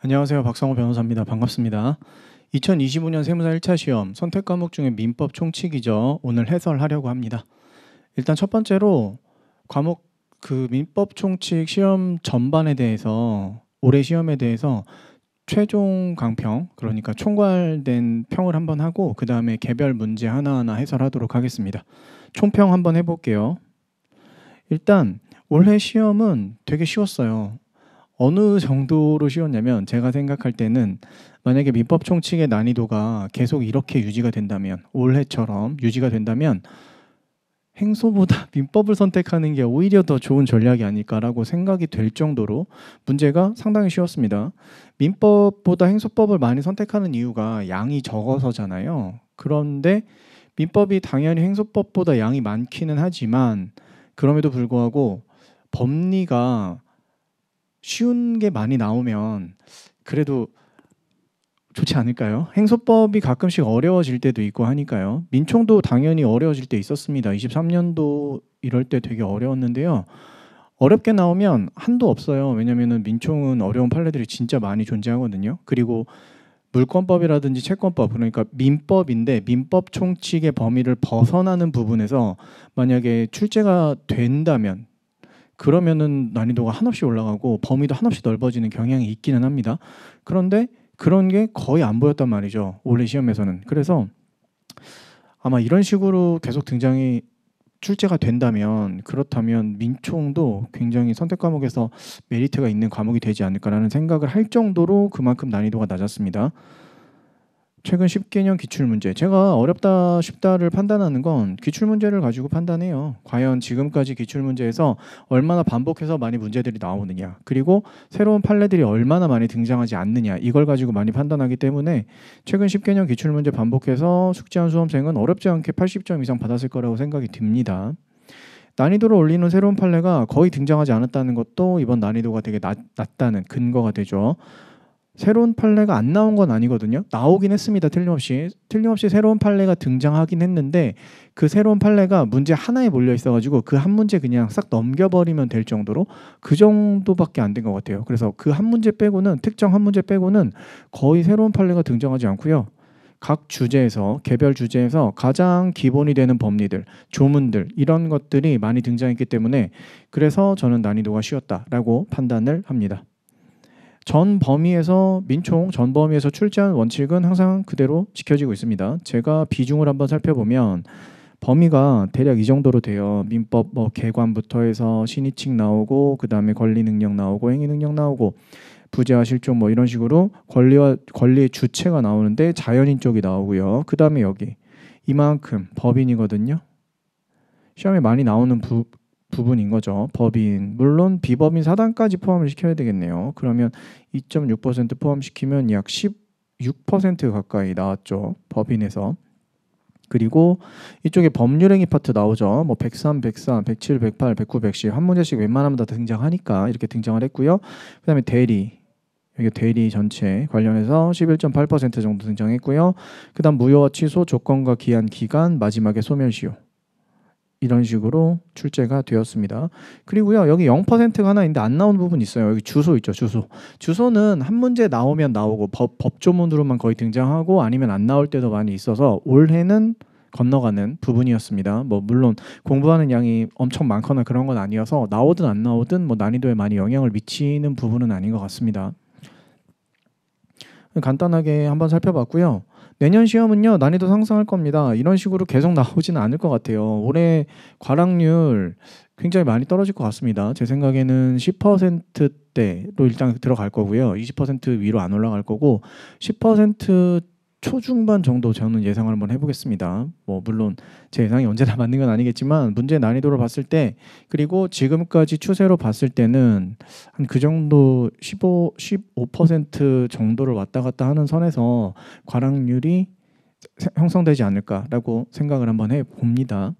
안녕하세요. 박성호 변호사입니다. 반갑습니다. 2025년 세무사 1차 시험 선택 과목 중에 민법 총칙이죠. 오늘 해설하려고 합니다. 일단 첫 번째로 과목 민법 총칙 시험 전반에 대해서 올해 시험에 대해서 최종 강평, 그러니까 총괄된 평을 한번 하고 그 다음에 개별 문제 하나하나 해설하도록 하겠습니다. 총평 한번 해볼게요. 일단 올해 시험은 되게 쉬웠어요. 어느 정도로 쉬웠냐면 제가 생각할 때는 만약에 민법 총칙의 난이도가 계속 이렇게 유지가 된다면, 올해처럼 유지가 된다면 행소보다 민법을 선택하는 게 오히려 더 좋은 전략이 아닐까라고 생각이 될 정도로 문제가 상당히 쉬웠습니다. 민법보다 행소법을 많이 선택하는 이유가 양이 적어서잖아요. 그런데 민법이 당연히 행소법보다 양이 많기는 하지만 그럼에도 불구하고 법리가 쉬운 게 많이 나오면 그래도 좋지 않을까요? 행소법이 가끔씩 어려워질 때도 있고 하니까요. 민총도 당연히 어려워질 때 있었습니다. 23년도 이럴 때 되게 어려웠는데요. 어렵게 나오면 한도 없어요. 왜냐면은 민총은 어려운 판례들이 진짜 많이 존재하거든요. 그리고 물권법이라든지 채권법, 그러니까 민법인데 민법 총칙의 범위를 벗어나는 부분에서 만약에 출제가 된다면 그러면은 난이도가 한없이 올라가고 범위도 한없이 넓어지는 경향이 있기는 합니다. 그런데 그런 게 거의 안 보였단 말이죠. 올해 시험에서는. 그래서 아마 이런 식으로 계속 출제가 된다면, 그렇다면 민총도 굉장히 선택 과목에서 메리트가 있는 과목이 되지 않을까라는 생각을 할 정도로 그만큼 난이도가 낮았습니다. 최근 10개년 기출문제, 제가 어렵다 쉽다를 판단하는 건 기출문제를 가지고 판단해요. 과연 지금까지 기출문제에서 얼마나 반복해서 많이 문제들이 나오느냐, 그리고 새로운 판례들이 얼마나 많이 등장하지 않느냐, 이걸 가지고 많이 판단하기 때문에 최근 10개년 기출문제 반복해서 숙지한 수험생은 어렵지 않게 80점 이상 받았을 거라고 생각이 듭니다. 난이도를 올리는 새로운 판례가 거의 등장하지 않았다는 것도 이번 난이도가 되게 낮다는 근거가 되죠. 새로운 판례가 안 나온 건 아니거든요. 나오긴 했습니다. 틀림없이 새로운 판례가 등장하긴 했는데 그 새로운 판례가 문제 하나에 몰려 있어가지고 그 한 문제 그냥 싹 넘겨버리면 될 정도로 그 정도밖에 안 된 것 같아요. 그래서 그 한 문제 빼고는, 특정 한 문제 빼고는 거의 새로운 판례가 등장하지 않고요. 각 주제에서, 개별 주제에서 가장 기본이 되는 법리들, 조문들, 이런 것들이 많이 등장했기 때문에 그래서 저는 난이도가 쉬웠다라고 판단을 합니다. 민총 전 범위에서 출제한 원칙은 항상 그대로 지켜지고 있습니다. 제가 비중을 한번 살펴보면 범위가 대략 이 정도로 돼요. 민법 개관부터 해서 신의칙 나오고, 그 다음에 권리 능력 나오고, 행위 능력 나오고, 부재와 실종 이런 식으로 권리의 주체가 나오는데 자연인 쪽이 나오고요. 그 다음에 여기 이만큼 법인이거든요. 시험에 많이 나오는 부분인 거죠. 법인, 물론 비법인 사단까지 포함을 시켜야 되겠네요. 그러면 2.6% 포함시키면 약 16% 가까이 나왔죠. 법인에서. 그리고 이쪽에 법률행위 파트 나오죠. 103, 104, 107, 108, 109, 110 한 문제씩 웬만하면 다 등장하니까 이렇게 등장을 했고요. 그 다음에 여기 대리 전체 관련해서 11.8% 정도 등장했고요. 그 다음 무효와 취소, 조건과 기한, 기간, 마지막에 소멸시효, 이런 식으로 출제가 되었습니다. 그리고요, 여기 0%가 하나 있는데 안 나온 부분 있어요. 여기 주소 있죠. 주소는 한 문제 나오면 나오고 법조문으로만 거의 등장하고 아니면 안 나올 때도 많이 있어서 올해는 건너가는 부분이었습니다. 물론 공부하는 양이 엄청 많거나 그런 건 아니어서 나오든 안 나오든 난이도에 많이 영향을 미치는 부분은 아닌 것 같습니다. 간단하게 한번 살펴봤고요. 내년 시험은요, 난이도 상승할 겁니다. 이런 식으로 계속 나오지는 않을 것 같아요. 올해 과락률 굉장히 많이 떨어질 것 같습니다. 제 생각에는 10%대로 일단 들어갈 거고요. 20% 위로 안 올라갈 거고 10% 초중반 정도 저는 예상을 한번 해보겠습니다. 물론 제 예상이 언제나 맞는 건 아니겠지만 문제 난이도를 봤을 때, 그리고 지금까지 추세로 봤을 때는 한 그 정도 15% 정도를 왔다 갔다 하는 선에서 과락률이 형성되지 않을까라고 생각을 한번 해봅니다.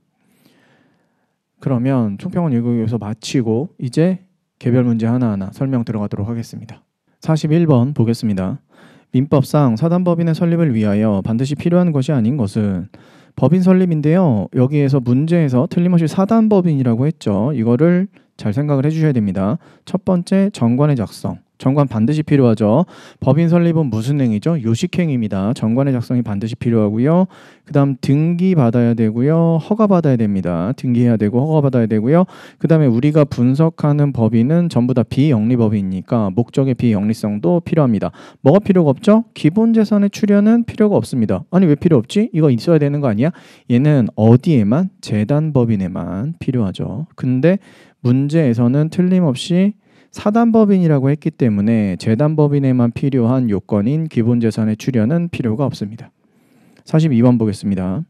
그러면 총평은 여기서 마치고 이제 개별 문제 하나하나 설명 들어가도록 하겠습니다. 41번 보겠습니다. 민법상 사단법인의 설립을 위하여 반드시 필요한 것이 아닌 것은 법인 설립인데요. 여기에서 문제에서 틀림없이 사단법인이라고 했죠. 이거를 잘 생각을 해주셔야 됩니다. 첫 번째, 정관의 작성, 정관 반드시 필요하죠. 법인 설립은 무슨 행위죠? 요식행위입니다. 정관의 작성이 반드시 필요하고요. 그 다음 등기 받아야 되고요. 허가 받아야 됩니다. 등기해야 되고 허가 받아야 되고요. 그 다음에 우리가 분석하는 법인은 전부 다 비영리법인이니까 목적의 비영리성도 필요합니다. 뭐가 필요가 없죠? 기본재산의 출연은 필요가 없습니다. 아니 왜 필요 없지? 이거 있어야 되는 거 아니야? 얘는 어디에만? 재단법인에만 필요하죠. 근데 문제에서는 틀림없이 사단법인이라고 했기 때문에 재단법인에만 필요한 요건인 기본재산의 출연은 필요가 없습니다. 42번 보겠습니다.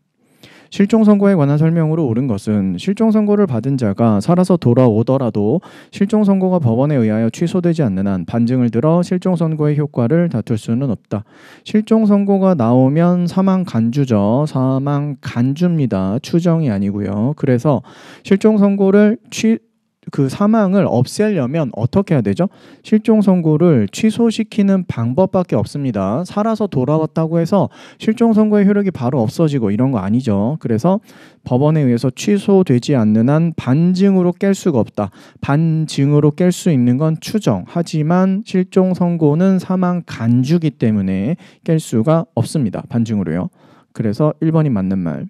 실종선고에 관한 설명으로 옳은 것은 실종선고를 받은 자가 살아서 돌아오더라도 실종선고가 법원에 의하여 취소되지 않는 한 반증을 들어 실종선고의 효과를 다툴 수는 없다. 실종선고가 나오면 사망간주죠. 사망간주입니다. 추정이 아니고요. 그래서 실종선고를 그 사망을 없애려면 어떻게 해야 되죠? 실종선고를 취소시키는 방법밖에 없습니다. 살아서 돌아왔다고 해서 실종선고의 효력이 바로 없어지고 이런 거 아니죠. 그래서 법원에 의해서 취소되지 않는 한 반증으로 깰 수가 없다. 반증으로 깰 수 있는 건 추정. 하지만 실종선고는 사망간주기 때문에 깰 수가 없습니다. 반증으로요. 그래서 1번이 맞는 말.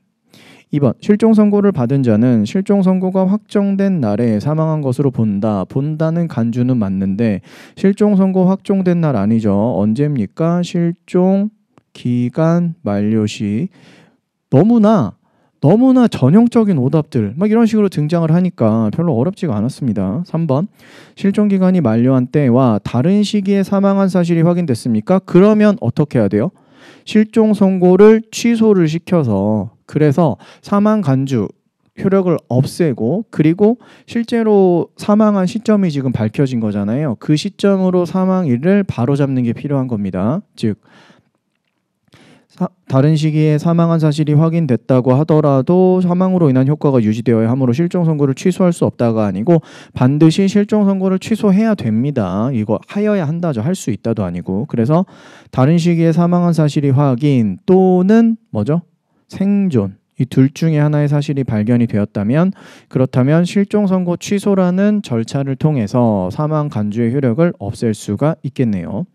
2번 실종선고를 받은 자는 실종선고가 확정된 날에 사망한 것으로 본다. 본다는 간주는 맞는데 실종선고 확정된 날 아니죠. 언제입니까? 실종기간 만료시. 너무나 전형적인 오답들 막 이런 식으로 등장을 하니까 별로 어렵지가 않았습니다. 3번 실종기간이 만료한 때와 다른 시기에 사망한 사실이 확인됐습니까? 그러면 어떻게 해야 돼요? 실종선고를 취소를 시켜서 그래서 사망간주 효력을 없애고 그리고 실제로 사망한 시점이 지금 밝혀진 거잖아요. 그 시점으로 사망일을 바로잡는 게 필요한 겁니다. 즉 다른 시기에 사망한 사실이 확인됐다고 하더라도 사망으로 인한 효과가 유지되어야 하므로 실종선고를 취소할 수 없다가 아니고 반드시 실종선고를 취소해야 됩니다. 이거 하여야 한다죠. 할 수 있다도 아니고. 그래서 다른 시기에 사망한 사실이 확인 또는 뭐죠? 생존. 이 둘 중에 하나의 사실이 발견이 되었다면 그렇다면 실종선고 취소라는 절차를 통해서 사망간주의 효력을 없앨 수가 있겠네요.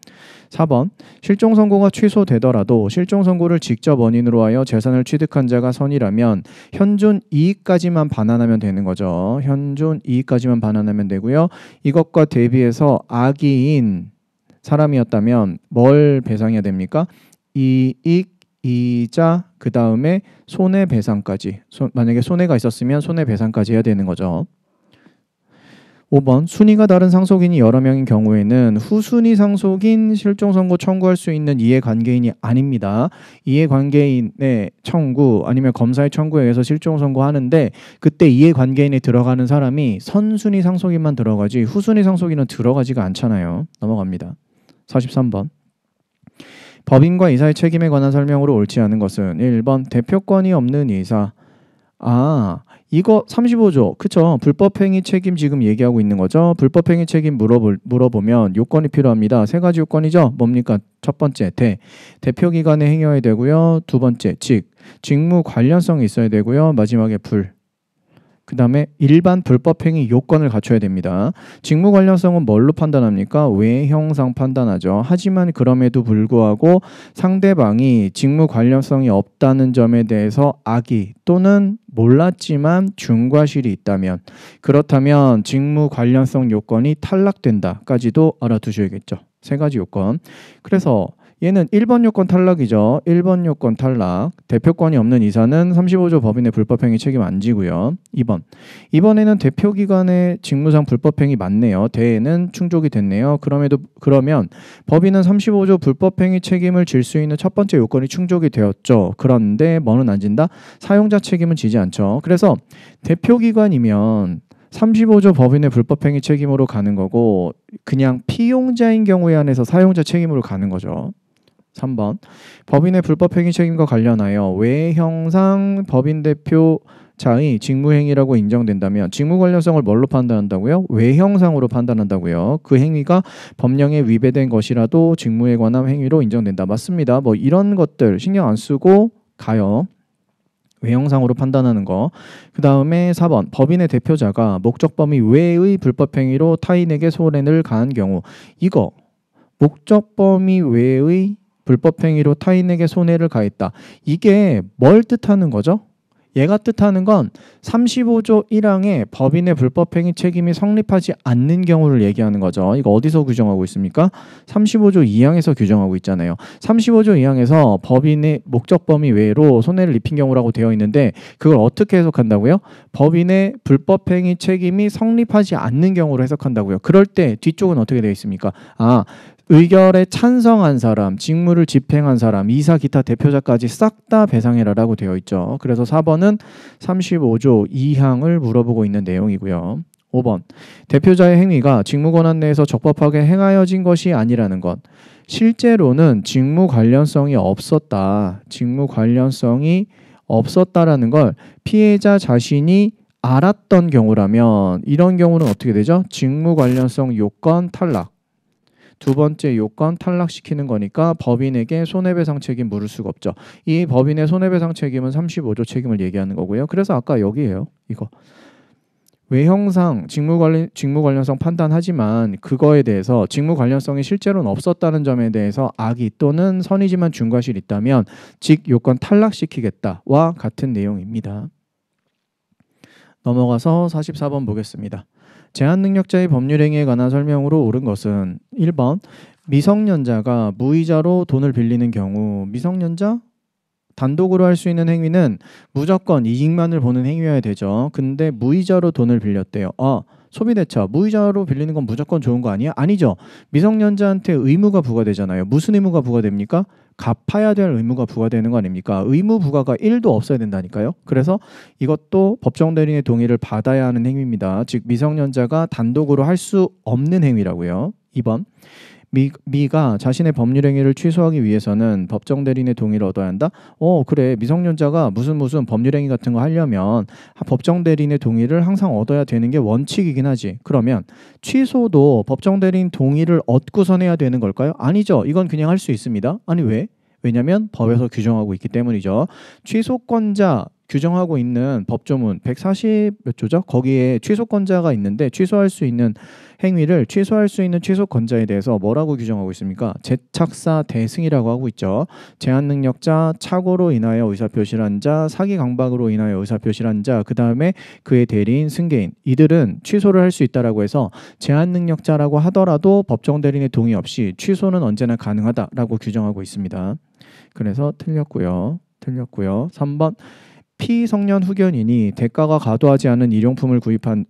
4번 실종선고가 취소되더라도 실종선고를 직접 원인으로 하여 재산을 취득한 자가 선이라면 현존 이익까지만 반환하면 되는 거죠. 현존 이익까지만 반환하면 되고요. 이것과 대비해서 악의인 사람이었다면 뭘 배상해야 됩니까? 이익 이자 그 다음에 손해배상까지 만약에 손해가 있었으면 손해배상까지 해야 되는 거죠. 5번 순위가 다른 상속인이 여러 명인 경우에는 후순위 상속인 실종선고 청구할 수 있는 이해관계인이 아닙니다. 이해관계인의 청구 아니면 검사의 청구에 의해서 실종선고 하는데 그때 이해관계인에 들어가는 사람이 선순위 상속인만 들어가지 후순위 상속인은 들어가지가 않잖아요. 넘어갑니다. 43번 법인과 이사의 책임에 관한 설명으로 옳지 않은 것은 1번 대표권이 없는 이사. 이거 35조. 그쵸? 불법행위 책임 지금 얘기하고 있는 거죠. 불법행위 책임 물어보면 요건이 필요합니다. 세 가지 요건이죠. 뭡니까? 첫 번째 대표기관에 행여야 되고요. 두 번째 직무 관련성이 있어야 되고요. 마지막에 그 다음에 일반 불법행위 요건을 갖춰야 됩니다. 직무 관련성은 뭘로 판단합니까? 외형상 판단하죠. 하지만 그럼에도 불구하고 상대방이 직무 관련성이 없다는 점에 대해서 악의 또는 몰랐지만 중과실이 있다면 그렇다면 직무 관련성 요건이 탈락된다까지도 알아두셔야겠죠. 세 가지 요건. 그래서 얘는 1번 요건 탈락이죠. 1번 요건 탈락. 대표권이 없는 이사는 35조 법인의 불법행위 책임 안 지고요. 2번. 이번에는 대표기관의 직무상 불법행위 맞네요. 대에는 충족이 됐네요. 그러면 법인은 35조 불법행위 책임을 질 수 있는 첫 번째 요건이 충족이 되었죠. 그런데 뭐는 안 진다? 사용자 책임은 지지 않죠. 그래서 대표기관이면 35조 법인의 불법행위 책임으로 가는 거고 그냥 피용자인 경우에 한해서 사용자 책임으로 가는 거죠. 3번 법인의 불법행위 책임과 관련하여 외형상 법인 대표자의 직무행위라고 인정된다면 직무 관련성을 뭘로 판단한다고요? 외형상으로 판단한다고요. 그 행위가 법령에 위배된 것이라도 직무에 관한 행위로 인정된다. 맞습니다. 뭐 이런 것들 신경 안 쓰고 가요. 외형상으로 판단하는 거. 그 다음에 4번 법인의 대표자가 목적 범위 외의 불법행위로 타인에게 손해를 가한 경우 이거 목적 범위 외의 불법 행위로 타인에게 손해를 가했다. 이게 뭘 뜻하는 거죠? 얘가 뜻하는 건 35조 1항에 법인의 불법 행위 책임이 성립하지 않는 경우를 얘기하는 거죠. 이거 어디서 규정하고 있습니까? 35조 2항에서 규정하고 있잖아요. 35조 2항에서 법인의 목적 범위 외로 손해를 입힌 경우라고 되어 있는데 그걸 어떻게 해석한다고요? 법인의 불법 행위 책임이 성립하지 않는 경우로 해석한다고요. 그럴 때 뒤쪽은 어떻게 되어 있습니까? 의결에 찬성한 사람, 직무를 집행한 사람, 이사 기타 대표자까지 싹 다 배상해라라고 되어 있죠. 그래서 4번은 35조 2항을 물어보고 있는 내용이고요. 5번, 대표자의 행위가 직무권한 내에서 적법하게 행하여진 것이 아니라는 것. 실제로는 직무 관련성이 없었다. 직무 관련성이 없었다라는 걸 피해자 자신이 알았던 경우라면 이런 경우는 어떻게 되죠? 직무 관련성 요건 탈락. 두 번째 요건 탈락시키는 거니까 법인에게 손해배상 책임 물을 수가 없죠. 이 법인의 손해배상 책임은 35조 책임을 얘기하는 거고요. 그래서 아까 여기에요. 이거. 외형상 직무 관련성 판단하지만 그거에 대해서 직무 관련성이 실제로는 없었다는 점에 대해서 악의 또는 선이지만 중과실이 있다면 즉 요건 탈락시키겠다와 같은 내용입니다. 넘어가서 44번 보겠습니다. 제한능력자의 법률행위에 관한 설명으로 옳은 것은 1번 미성년자가 무이자로 돈을 빌리는 경우 미성년자? 단독으로 할 수 있는 행위는 무조건 이익만을 보는 행위여야 되죠. 근데 무이자로 돈을 빌렸대요. 소비대차 무이자로 빌리는 건 무조건 좋은 거 아니야? 아니죠. 미성년자한테 의무가 부과되잖아요. 무슨 의무가 부과됩니까? 갚아야 될 의무가 부과되는 거 아닙니까? 의무 부과가 1도 없어야 된다니까요. 그래서 이것도 법정 대리인의 동의를 받아야 하는 행위입니다. 즉 미성년자가 단독으로 할 수 없는 행위라고요. 2번 미가 자신의 법률 행위를 취소하기 위해서는 법정 대리인의 동의를 얻어야 한다? 그래. 미성년자가 무슨 법률 행위 같은 거 하려면 법정 대리인의 동의를 항상 얻어야 되는 게 원칙이긴 하지. 그러면 취소도 법정 대리인 동의를 얻고선 해야 되는 걸까요? 아니죠. 이건 그냥 할 수 있습니다. 아니 왜? 왜냐면 법에서 규정하고 있기 때문이죠. 취소권자 규정하고 있는 법조문 140몇 조죠? 거기에 취소권자가 있는데 취소할 수 있는 행위를 취소할 수 있는 취소권자에 대해서 뭐라고 규정하고 있습니까? 재착사 대승이라고 하고 있죠. 제한능력자, 착오로 인하여 의사표시를 한 자, 사기 강박으로 인하여 의사표시를 한 자, 그 다음에 그의 대리인, 승계인 이들은 취소를 할 수 있다라고 해서 제한능력자라고 하더라도 법정 대리인의 동의 없이 취소는 언제나 가능하다라고 규정하고 있습니다. 그래서 틀렸고요. 3번 피성년 후견인이 대가가 과도하지 않은 일용품을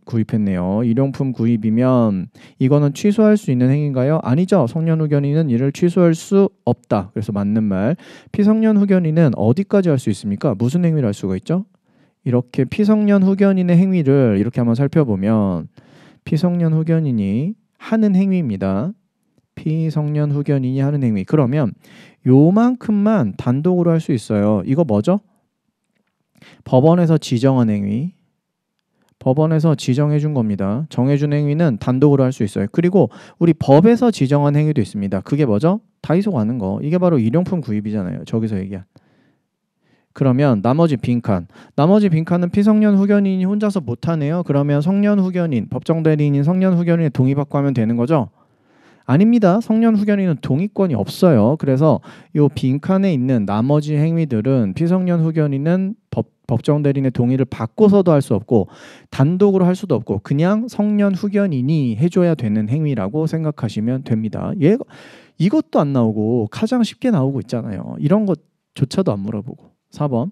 구입했네요. 일용품 구입이면 이거는 취소할 수 있는 행위인가요? 아니죠. 성년 후견인은 이를 취소할 수 없다. 그래서 맞는 말. 피성년 후견인은 어디까지 할 수 있습니까? 무슨 행위를 할 수가 있죠? 이렇게 피성년 후견인의 행위를 이렇게 한번 살펴보면 피성년 후견인이 하는 행위입니다. 피성년 후견인이 하는 행위. 그러면 요만큼만 단독으로 할 수 있어요. 이거 뭐죠? 법원에서 지정한 행위, 법원에서 지정해 준 겁니다. 정해준 행위는 단독으로 할 수 있어요. 그리고 우리 법에서 지정한 행위도 있습니다. 그게 뭐죠? 다이소 가는 거. 이게 바로 일용품 구입이잖아요. 저기서 얘기한. 그러면 나머지 빈칸은 피성년 후견인이 혼자서 못하네요. 그러면 성년 후견인, 법정 대리인인 성년 후견인의 동의받고 하면 되는 거죠? 아닙니다. 성년 후견인은 동의권이 없어요. 그래서 이 빈칸에 있는 나머지 행위들은 피성년 후견인은 법정 대리인의 동의를 받고서도 할 수 없고 단독으로 할 수도 없고 그냥 성년 후견인이 해줘야 되는 행위라고 생각하시면 됩니다. 이것도 안 나오고 가장 쉽게 나오고 있잖아요. 이런 것조차도 안 물어보고. 4번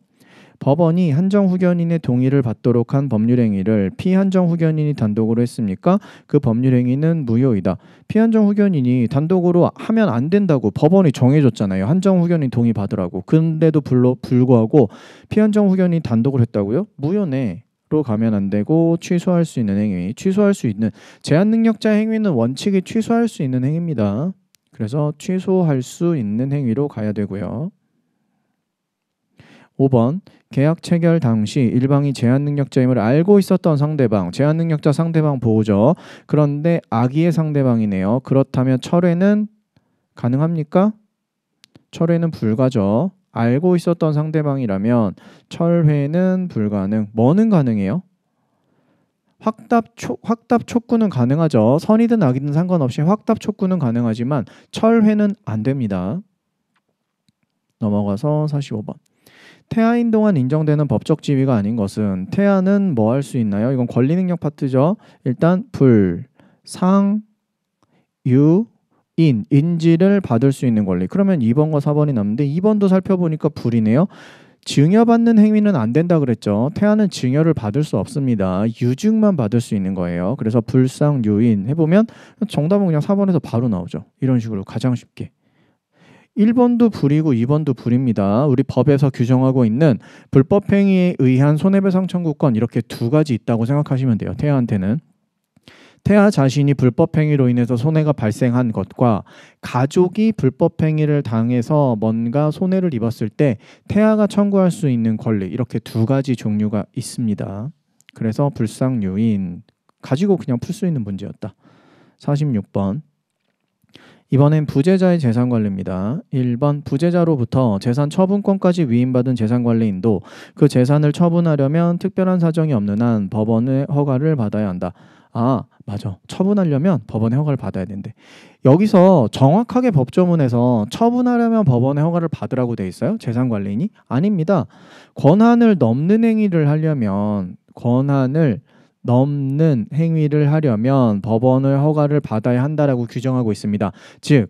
법원이 한정 후견인의 동의를 받도록 한 법률행위를 피한정 후견인이 단독으로 했습니까? 그 법률행위는 무효이다. 피한정 후견인이 단독으로 하면 안 된다고 법원이 정해줬잖아요. 한정 후견인 동의 받으라고. 근데도 불구하고 피한정 후견인이 단독으로 했다고요? 무효네. 로 가면 안 되고 취소할 수 있는 행위. 취소할 수 있는 제한능력자 행위는 원칙이 취소할 수 있는 행위입니다. 그래서 취소할 수 있는 행위로 가야 되고요. 5번 계약 체결 당시 일방이 제한능력자임을 알고 있었던 상대방, 제한능력자 상대방 보호죠. 그런데 악의의 상대방이네요. 그렇다면 철회는 가능합니까? 철회는 불가죠. 알고 있었던 상대방이라면 철회는 불가능. 뭐는 가능해요? 확답 촉구는 가능하죠. 선이든 악이든 상관없이 확답 촉구는 가능하지만 철회는 안 됩니다. 넘어가서 45번. 태아인 동안 인정되는 법적 지위가 아닌 것은 태아는 뭐 할 수 있나요? 이건 권리 능력 파트죠. 일단 불, 상, 유, 인지를 받을 수 있는 권리. 그러면 2번과 4번이 남는데 2번도 살펴보니까 불이네요. 증여받는 행위는 안 된다 그랬죠. 태아는 증여를 받을 수 없습니다. 유증만 받을 수 있는 거예요. 그래서 불상, 유인 해보면 정답은 그냥 4번에서 바로 나오죠. 이런 식으로 가장 쉽게. 1번도 불이고 2번도 불입니다. 우리 법에서 규정하고 있는 불법 행위에 의한 손해배상 청구권 이렇게 두 가지 있다고 생각하시면 돼요. 태아한테는. 태아 자신이 불법 행위로 인해서 손해가 발생한 것과 가족이 불법 행위를 당해서 뭔가 손해를 입었을 때 태아가 청구할 수 있는 권리 이렇게 두 가지 종류가 있습니다. 그래서 불상유인 가지고 그냥 풀 수 있는 문제였다. 46번. 이번엔 부재자의 재산관리입니다. 1번 부재자로부터 재산 처분권까지 위임받은 재산관리인도 그 재산을 처분하려면 특별한 사정이 없는 한 법원의 허가를 받아야 한다. 아 맞아. 처분하려면 법원의 허가를 받아야 된대. 여기서 정확하게 법조문에서 처분하려면 법원의 허가를 받으라고 돼 있어요? 재산관리인이? 아닙니다. 권한을 넘는 행위를 하려면 법원의 허가를 받아야 한다라고 규정하고 있습니다. 즉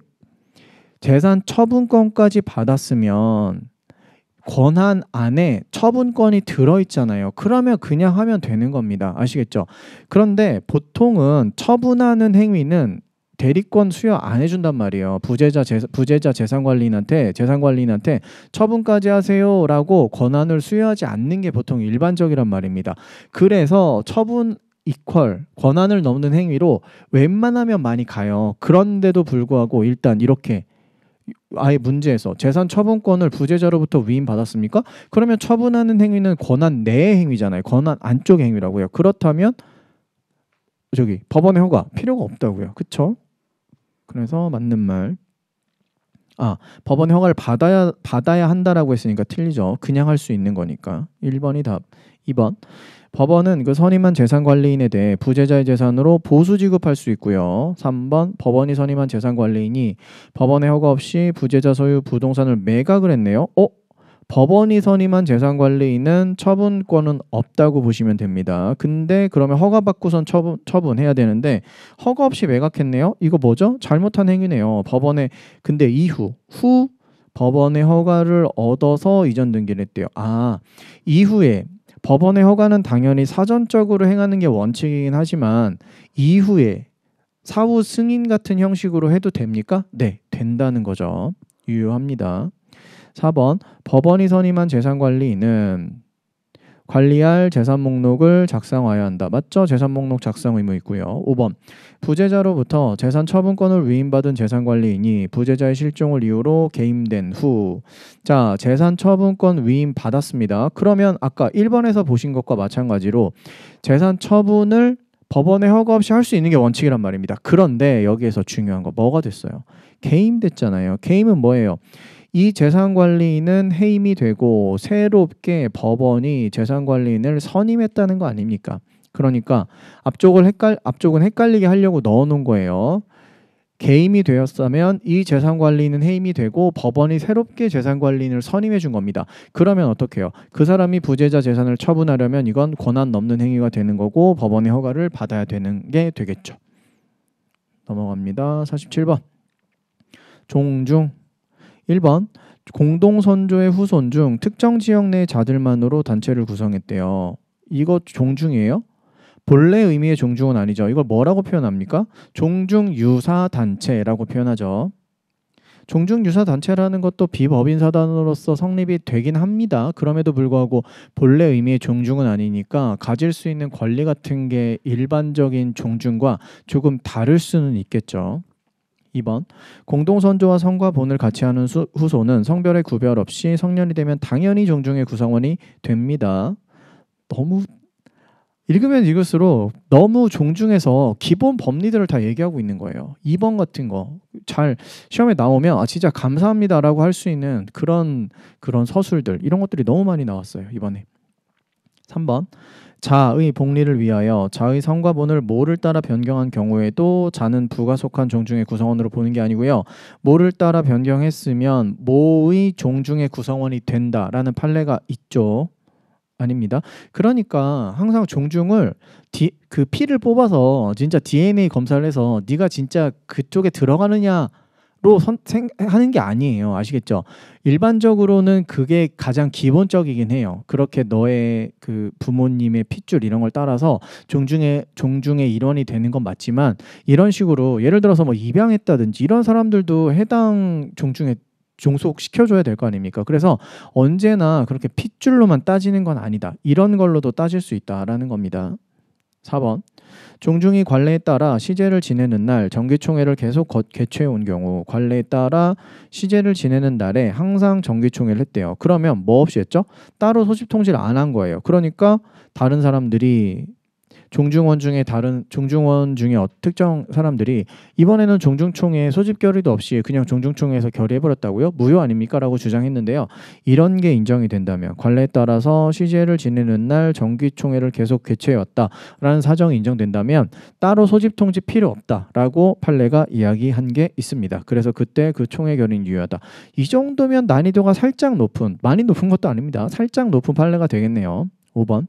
재산 처분권까지 받았으면 권한 안에 처분권이 들어있잖아요. 그러면 그냥 하면 되는 겁니다. 아시겠죠? 그런데 보통은 처분하는 행위는 대리권 수여 안 해준단 말이에요. 부재자 재산관리인한테 처분까지 하세요라고 권한을 수여하지 않는 게 보통 일반적이란 말입니다. 그래서 처분 이퀄 권한을 넘는 행위로 웬만하면 많이 가요. 그런데도 불구하고 일단 이렇게 아예 문제에서 재산 처분권을 부재자로부터 위임받았습니까? 그러면 처분하는 행위는 권한 내의 행위잖아요. 권한 안쪽의 행위라고요. 그렇다면 법원의 허가 필요가 없다고요. 그쵸? 그래서 맞는 말. 법원의 허가를 받아야 한다라고 했으니까 틀리죠. 그냥 할 수 있는 거니까. 1번이 답. 2번. 법원은 그 선임한 재산관리인에 대해 부재자의 재산으로 보수 지급할 수 있고요. 3번. 법원이 선임한 재산관리인이 법원의 허가 없이 부재자 소유 부동산을 매각을 했네요. 법원이 선임한 재산관리인은 처분권은 없다고 보시면 됩니다. 근데 그러면 허가받고선 처분해야 되는데 허가 없이 매각했네요. 이거 뭐죠? 잘못한 행위네요. 근데 후 법원의 허가를 얻어서 이전 등기를 했대요. 이후에 법원의 허가는 당연히 사전적으로 행하는 게 원칙이긴 하지만 이후에 사후 승인 같은 형식으로 해도 됩니까? 네, 된다는 거죠. 유효합니다. 4번. 법원이 선임한 재산관리인은 관리할 재산 목록을 작성해야 한다. 맞죠? 재산 목록 작성 의무 있고요. 5번. 부재자로부터 재산 처분권을 위임받은 재산관리인이 부재자의 실종을 이유로 개임된 후 재산 처분권 위임 받았습니다. 그러면 아까 1번에서 보신 것과 마찬가지로 재산 처분을 법원의 허가 없이 할 수 있는 게 원칙이란 말입니다. 그런데 여기에서 중요한 거 뭐가 됐어요? 개임됐잖아요. 개임은 뭐예요? 이 재산관리인은 해임이 되고 새롭게 법원이 재산관리인을 선임했다는 거 아닙니까? 그러니까 앞쪽은 헷갈리게 하려고 넣어놓은 거예요. 개임이 되었다면 이 재산관리인은 해임이 되고 법원이 새롭게 재산관리인을 선임해 준 겁니다. 그러면 어떻게 해요? 그 사람이 부재자 재산을 처분하려면 이건 권한 넘는 행위가 되는 거고 법원의 허가를 받아야 되는 게 되겠죠. 넘어갑니다. 47번. 종중. 1번. 공동선조의 후손 중 특정 지역 내 자들만으로 단체를 구성했대요. 이거 종중이에요? 본래 의미의 종중은 아니죠. 이걸 뭐라고 표현합니까? 종중유사단체라고 표현하죠. 종중유사단체라는 것도 비법인사단으로서 성립이 되긴 합니다. 그럼에도 불구하고 본래 의미의 종중은 아니니까 가질 수 있는 권리 같은 게 일반적인 종중과 조금 다를 수는 있겠죠. 2번. 공동선조와 성과 본을 같이 하는 후손은 성별의 구별 없이 성년이 되면 당연히 종중의 구성원이 됩니다. 너무 읽으면 읽을수록 너무 종중해서 기본 법리들을 다 얘기하고 있는 거예요. 2번 같은 거 잘 시험에 나오면 진짜 감사합니다라고 할 수 있는 그런 서술들 이런 것들이 너무 많이 나왔어요. 이번에. 3번. 자의 복리를 위하여 자의 성과 본을 모를 따라 변경한 경우에도 자는 부가 속한 종중의 구성원으로 보는 게 아니고요. 모를 따라 변경했으면 모의 종중의 구성원이 된다라는 판례가 있죠. 아닙니다. 그러니까 항상 종중을 그 피를 뽑아서 진짜 DNA 검사를 해서 네가 진짜 그쪽에 들어가느냐로 하는 게 아니에요. 아시겠죠? 일반적으로는 그게 가장 기본적이긴 해요. 그렇게 너의 그 부모님의 핏줄 이런 걸 따라서 종중의 일원이 되는 건 맞지만 이런 식으로 예를 들어서 뭐 입양했다든지 이런 사람들도 해당 종중에 종속시켜줘야 될 거 아닙니까? 그래서 언제나 그렇게 핏줄로만 따지는 건 아니다. 이런 걸로도 따질 수 있다라는 겁니다. 4번. 종중이 관례에 따라 시제를 지내는 날 정기총회를 계속 개최해 온 경우 관례에 따라 시제를 지내는 날에 항상 정기총회를 했대요. 그러면 뭐 없이 했죠? 따로 소집 통지를 안 한 거예요. 그러니까 다른 사람들이 종중원 중에 특정 사람들이 이번에는 종중총회 소집 결의도 없이 그냥 종중총회에서 결의해버렸다고요? 무효 아닙니까? 라고 주장했는데요. 이런 게 인정이 된다면 관례에 따라서 시제를 지내는 날 정기총회를 계속 개최해왔다라는 사정이 인정된다면 따로 소집 통지 필요 없다라고 판례가 이야기한 게 있습니다. 그래서 그때 그 총회 결의는 유효하다. 이 정도면 난이도가 살짝 높은, 많이 높은 것도 아닙니다. 살짝 높은 판례가 되겠네요. 5번.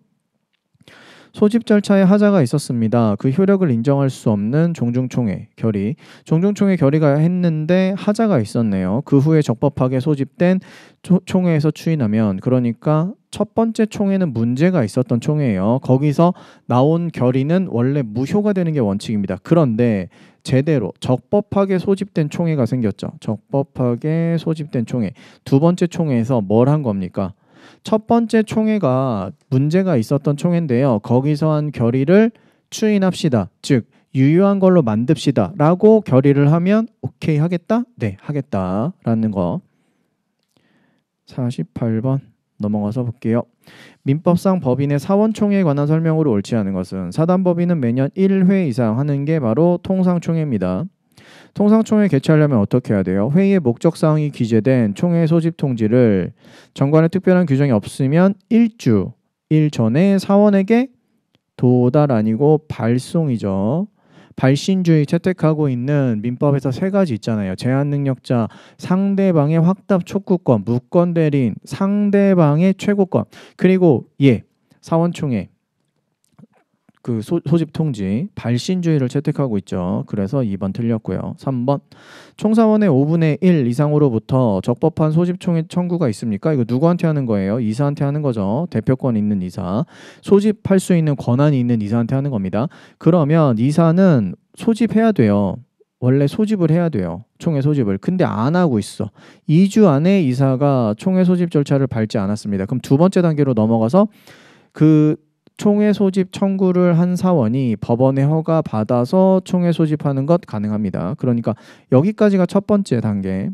소집 절차에 하자가 있었습니다. 그 효력을 인정할 수 없는 종중총회 결의. 종중총회 결의가 했는데 하자가 있었네요. 그 후에 적법하게 소집된 총회에서 추인하면, 그러니까 첫 번째 총회는 문제가 있었던 총회예요. 거기서 나온 결의는 원래 무효가 되는 게 원칙입니다. 그런데 제대로 적법하게 소집된 총회가 생겼죠. 적법하게 소집된 총회. 두 번째 총회에서 뭘 한 겁니까? 첫 번째 총회가 문제가 있었던 총회인데요. 거기서 한 결의를 추인합시다. 즉 유효한 걸로 만듭시다 라고 결의를 하면 오케이 하겠다? 네, 하겠다라는 거. 48번 넘어가서 볼게요. 민법상 법인의 사원총회에 관한 설명으로 옳지 않은 것은 사단법인은 매년 1회 이상 하는 게 바로 통상총회입니다. 통상총회 개최하려면 어떻게 해야 돼요? 회의의 목적사항이 기재된 총회 소집 통지를 정관에 특별한 규정이 없으면 일주 일 전에 사원에게 도달 아니고 발송이죠. 발신주의 채택하고 있는 민법에서 세 가지 있잖아요. 제한능력자, 상대방의 확답 촉구권, 무권 대리인, 상대방의 최고권, 그리고 사원총회 그 소집 통지, 발신주의를 채택하고 있죠. 그래서 2번 틀렸고요. 3번. 총사원의 5분의 1 이상으로부터 적법한 소집 총회 청구가 있습니까? 이거 누구한테 하는 거예요? 이사한테 하는 거죠. 대표권 있는 이사. 소집할 수 있는 권한이 있는 이사한테 하는 겁니다. 그러면 이사는 소집해야 돼요. 원래 소집을 해야 돼요. 총회 소집을. 근데 안 하고 있어. 2주 안에 이사가 총회 소집 절차를 밟지 않았습니다. 그럼 두 번째 단계로 넘어가서 그 총회 소집 청구를 한 사원이 법원에 허가 받아서 총회 소집하는 것 가능합니다. 그러니까 여기까지가 첫 번째 단계.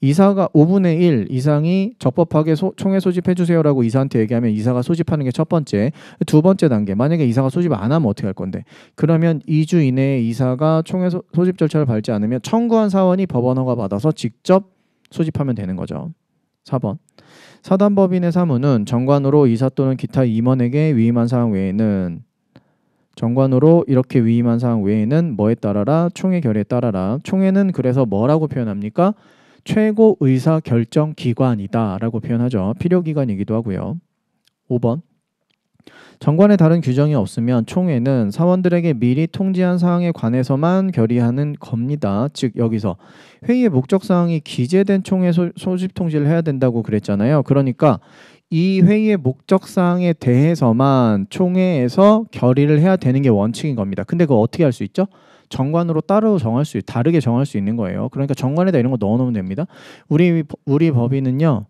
이사가 5분의 1 이상이 적법하게 총회 소집해 주세요라고 이사한테 얘기하면 이사가 소집하는 게 첫 번째. 두 번째 단계. 만약에 이사가 소집 안 하면 어떻게 할 건데? 그러면 2주 이내에 이사가 총회 소집 절차를 밟지 않으면 청구한 사원이 법원 허가 받아서 직접 소집하면 되는 거죠. 4번. 사단법인의 사무는 정관으로 이사 또는 기타 임원에게 위임한 사항 외에는 정관으로 이렇게 위임한 사항 외에는 뭐에 따라라? 총회 결의에 따라라. 총회는 그래서 뭐라고 표현합니까? 최고 의사 결정 기관이다 라고 표현하죠. 필요기관이기도 하고요. 5번. 정관에 다른 규정이 없으면 총회는 사원들에게 미리 통지한 사항에 관해서만 결의하는 겁니다. 즉 여기서 회의의 목적사항이 기재된 총회 소집 통지를 해야 된다고 그랬잖아요. 그러니까 이 회의의 목적사항에 대해서만 총회에서 결의를 해야 되는 게 원칙인 겁니다. 근데 그거 어떻게 할 수 있죠? 정관으로 다르게 정할 수 있는 거예요. 그러니까 정관에다 이런 거 넣어놓으면 됩니다. 우리 법인은요.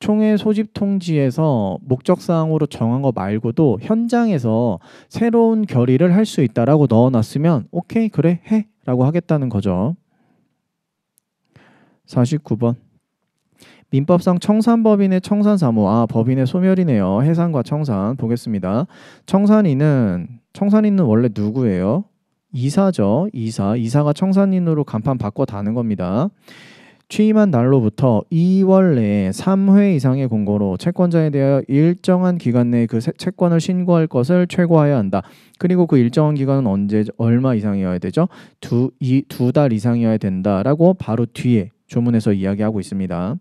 총회 소집 통지에서 목적사항으로 정한 거 말고도 현장에서 새로운 결의를 할 수 있다라고 넣어놨으면 오케이 그래 해 라고 하겠다는 거죠. 49번. 민법상 청산법인의 청산사무, 법인의 소멸이네요. 해산과 청산 보겠습니다. 청산인은 원래 누구예요? 이사죠. 이사가 청산인으로 간판 바꿔 다는 겁니다. 취임한 날로부터 2월 내에 3회 이상의 공고로 채권자에 대하여 일정한 기간 내에 그 채권을 신고할 것을 최고하여야 한다. 그리고 그 일정한 기간은 언제 얼마 이상이어야 되죠? 두 달 이상이어야 된다라고 바로 뒤에 조문에서 이야기하고 있습니다.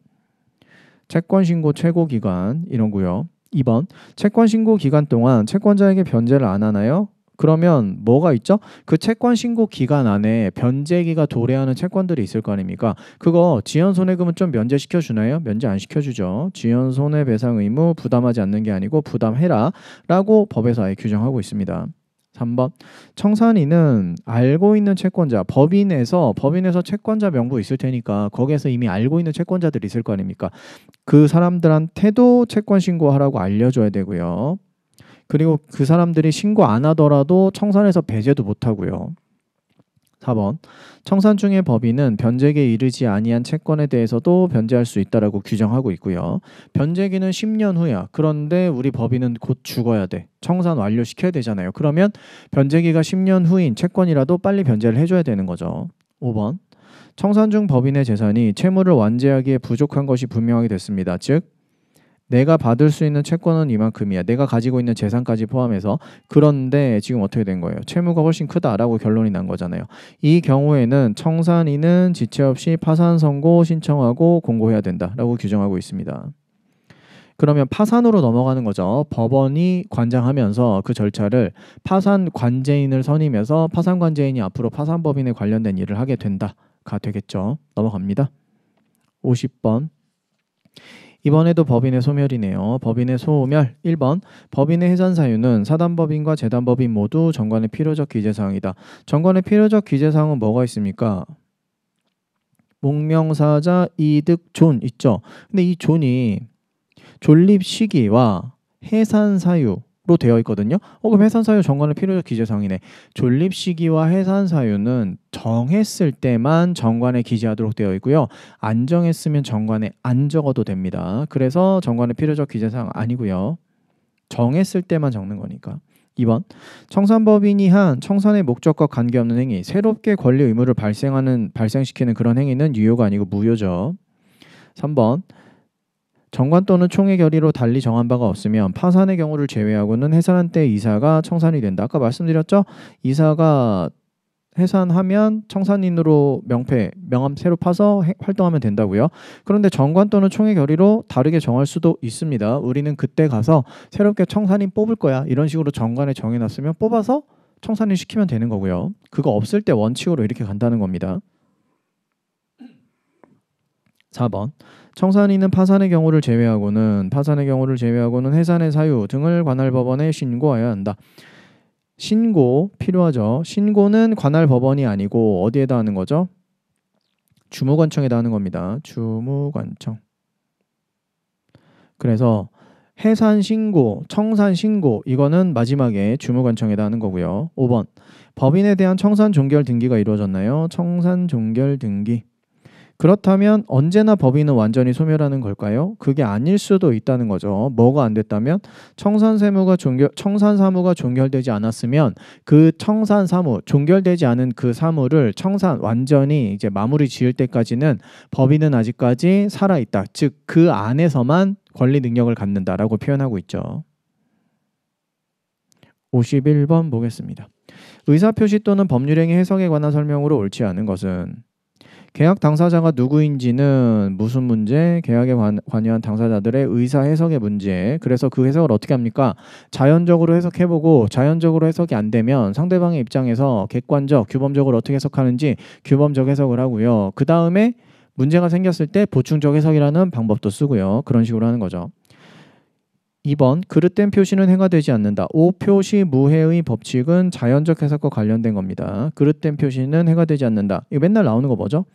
채권 신고 최고 기간 이런고요. 2번 채권 신고 기간 동안 채권자에게 변제를 안 하나요? 그러면 뭐가 있죠? 그 채권 신고 기간 안에 변제기가 도래하는 채권들이 있을 거 아닙니까? 그거 지연손해금은 좀 면제시켜 주나요? 면제 안 시켜주죠. 지연손해배상 의무 부담하지 않는 게 아니고 부담해라 라고 법에서 아예 규정하고 있습니다. 3번 청산인은 알고 있는 채권자 법인에서 채권자 명부 있을 테니까 거기에서 이미 알고 있는 채권자들이 있을 거 아닙니까? 그 사람들한테도 채권 신고하라고 알려줘야 되고요. 그리고 그 사람들이 신고 안 하더라도 청산해서 배제도 못하고요. 4번 청산 중의 법인은 변제기에 이르지 아니한 채권에 대해서도 변제할 수 있다라고 규정하고 있고요. 변제기는 10년 후야. 그런데 우리 법인은 곧 죽어야 돼. 청산 완료시켜야 되잖아요. 그러면 변제기가 10년 후인 채권이라도 빨리 변제를 해줘야 되는 거죠. 5번 청산 중 법인의 재산이 채무를 완제하기에 부족한 것이 분명하게 됐습니다. 즉 내가 받을 수 있는 채권은 이만큼이야. 내가 가지고 있는 재산까지 포함해서. 그런데 지금 어떻게 된 거예요? 채무가 훨씬 크다라고 결론이 난 거잖아요. 이 경우에는 청산인은 지체 없이 파산 선고 신청하고 공고해야 된다라고 규정하고 있습니다. 그러면 파산으로 넘어가는 거죠. 법원이 관장하면서 그 절차를 파산 관제인을 선임해서 파산 관제인이 앞으로 파산법인에 관련된 일을 하게 된다가 되겠죠. 넘어갑니다. 50번 이번에도 법인의 소멸이네요. 법인의 소멸 1번 법인의 해산 사유는 사단법인과 재단법인 모두 정관의 필요적 기재사항이다. 정관의 필요적 기재사항은 뭐가 있습니까? 목명사자 이득 존 있죠. 근데 이 존이 존립 시기와 해산 사유로 되어 있거든요. 그럼 해산 사유 정관의 필요적 기재사항이네. 존립 시기와 해산 사유는 정했을 때만 정관에 기재하도록 되어 있고요. 안 정했으면 정관에 안 적어도 됩니다. 그래서 정관의 필요적 기재사항 아니고요. 정했을 때만 적는 거니까. 2번 청산법인이 한 청산의 목적과 관계없는 행위, 새롭게 권리 의무를 발생시키는 그런 행위는 유효가 아니고 무효죠. 3번 정관 또는 총회 결의로 달리 정한 바가 없으면 파산의 경우를 제외하고는 해산한 때 이사가 청산이 된다. 아까 말씀드렸죠? 이사가 해산하면 청산인으로 명함 새로 파서 활동하면 된다고요. 그런데 정관 또는 총회 결의로 다르게 정할 수도 있습니다. 우리는 그때 가서 새롭게 청산인 뽑을 거야. 이런 식으로 정관에 정해놨으면 뽑아서 청산인 시키면 되는 거고요. 그거 없을 때 원칙으로 이렇게 간다는 겁니다. 4번 청산인은 파산의 경우를 제외하고는 해산의 사유 등을 관할 법원에 신고하여야 한다. 신고 필요하죠. 신고는 관할 법원이 아니고 어디에다 하는 거죠? 주무관청에다 하는 겁니다. 주무관청. 그래서 해산 신고, 청산 신고 이거는 마지막에 주무관청에다 하는 거고요. 5번 법인에 대한 청산 종결 등기가 이루어졌나요? 청산 종결 등기. 그렇다면 언제나 법인은 완전히 소멸하는 걸까요? 그게 아닐 수도 있다는 거죠. 뭐가 안 됐다면 청산 사무가 종결되지 않았으면 그 청산 사무, 종결되지 않은 그 사무를 청산 완전히 이제 마무리 지을 때까지는 법인은 아직까지 살아 있다. 즉 그 안에서만 권리 능력을 갖는다라고 표현하고 있죠. 51번 보겠습니다. 의사표시 또는 법률행위 해석에 관한 설명으로 옳지 않은 것은 계약 당사자가 누구인지는 무슨 문제? 계약에 관여한 당사자들의 의사 해석의 문제. 그래서 그 해석을 어떻게 합니까? 자연적으로 해석해보고 자연적으로 해석이 안 되면 상대방의 입장에서 객관적, 규범적으로 어떻게 해석하는지 규범적 해석을 하고요. 그 다음에 문제가 생겼을 때 보충적 해석이라는 방법도 쓰고요. 그런 식으로 하는 거죠. 2번 그릇된 표시는 해가 되지 않는다. 오표시 무해의 법칙은 자연적 해석과 관련된 겁니다. 그릇된 표시는 해가 되지 않는다. 이거 맨날 나오는 거 뭐죠?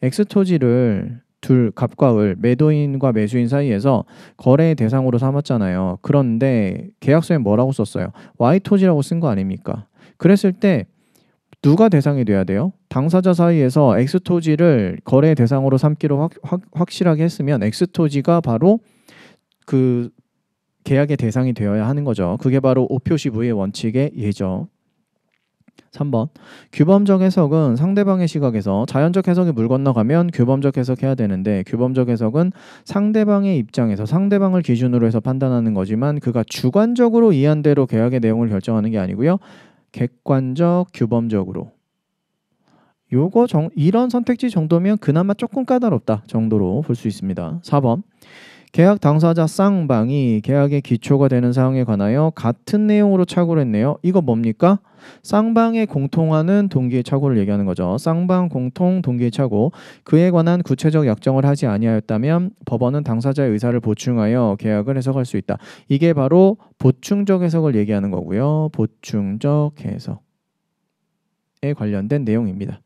X토지를 갑과 을, 매도인과 매수인 사이에서 거래의 대상으로 삼았잖아요. 그런데 계약서에 뭐라고 썼어요? Y토지라고 쓴 거 아닙니까? 그랬을 때 누가 대상이 돼야 돼요? 당사자 사이에서 X토지를 거래의 대상으로 삼기로 확실하게 했으면 X토지가 바로 그 계약의 대상이 되어야 하는 거죠. 그게 바로 오표시 무효의 원칙의 예죠. 3번. 규범적 해석은 상대방의 시각에서 자연적 해석이 물 건너가면 규범적 해석해야 되는데 규범적 해석은 상대방의 입장에서 상대방을 기준으로 해서 판단하는 거지만 그가 주관적으로 이해한 대로 계약의 내용을 결정하는 게 아니고요. 객관적, 규범적으로. 이런 선택지 정도면 그나마 조금 까다롭다 정도로 볼 수 있습니다. 4번. 계약 당사자 쌍방이 계약의 기초가 되는 사항에 관하여 같은 내용으로 착오를 했네요. 이거 뭡니까? 쌍방의 공통하는 동기의 착오를 얘기하는 거죠. 쌍방 공통 동기의 착오. 그에 관한 구체적 약정을 하지 아니하였다면 법원은 당사자의 의사를 보충하여 계약을 해석할 수 있다. 이게 바로 보충적 해석을 얘기하는 거고요. 보충적 해석에 관련된 내용입니다.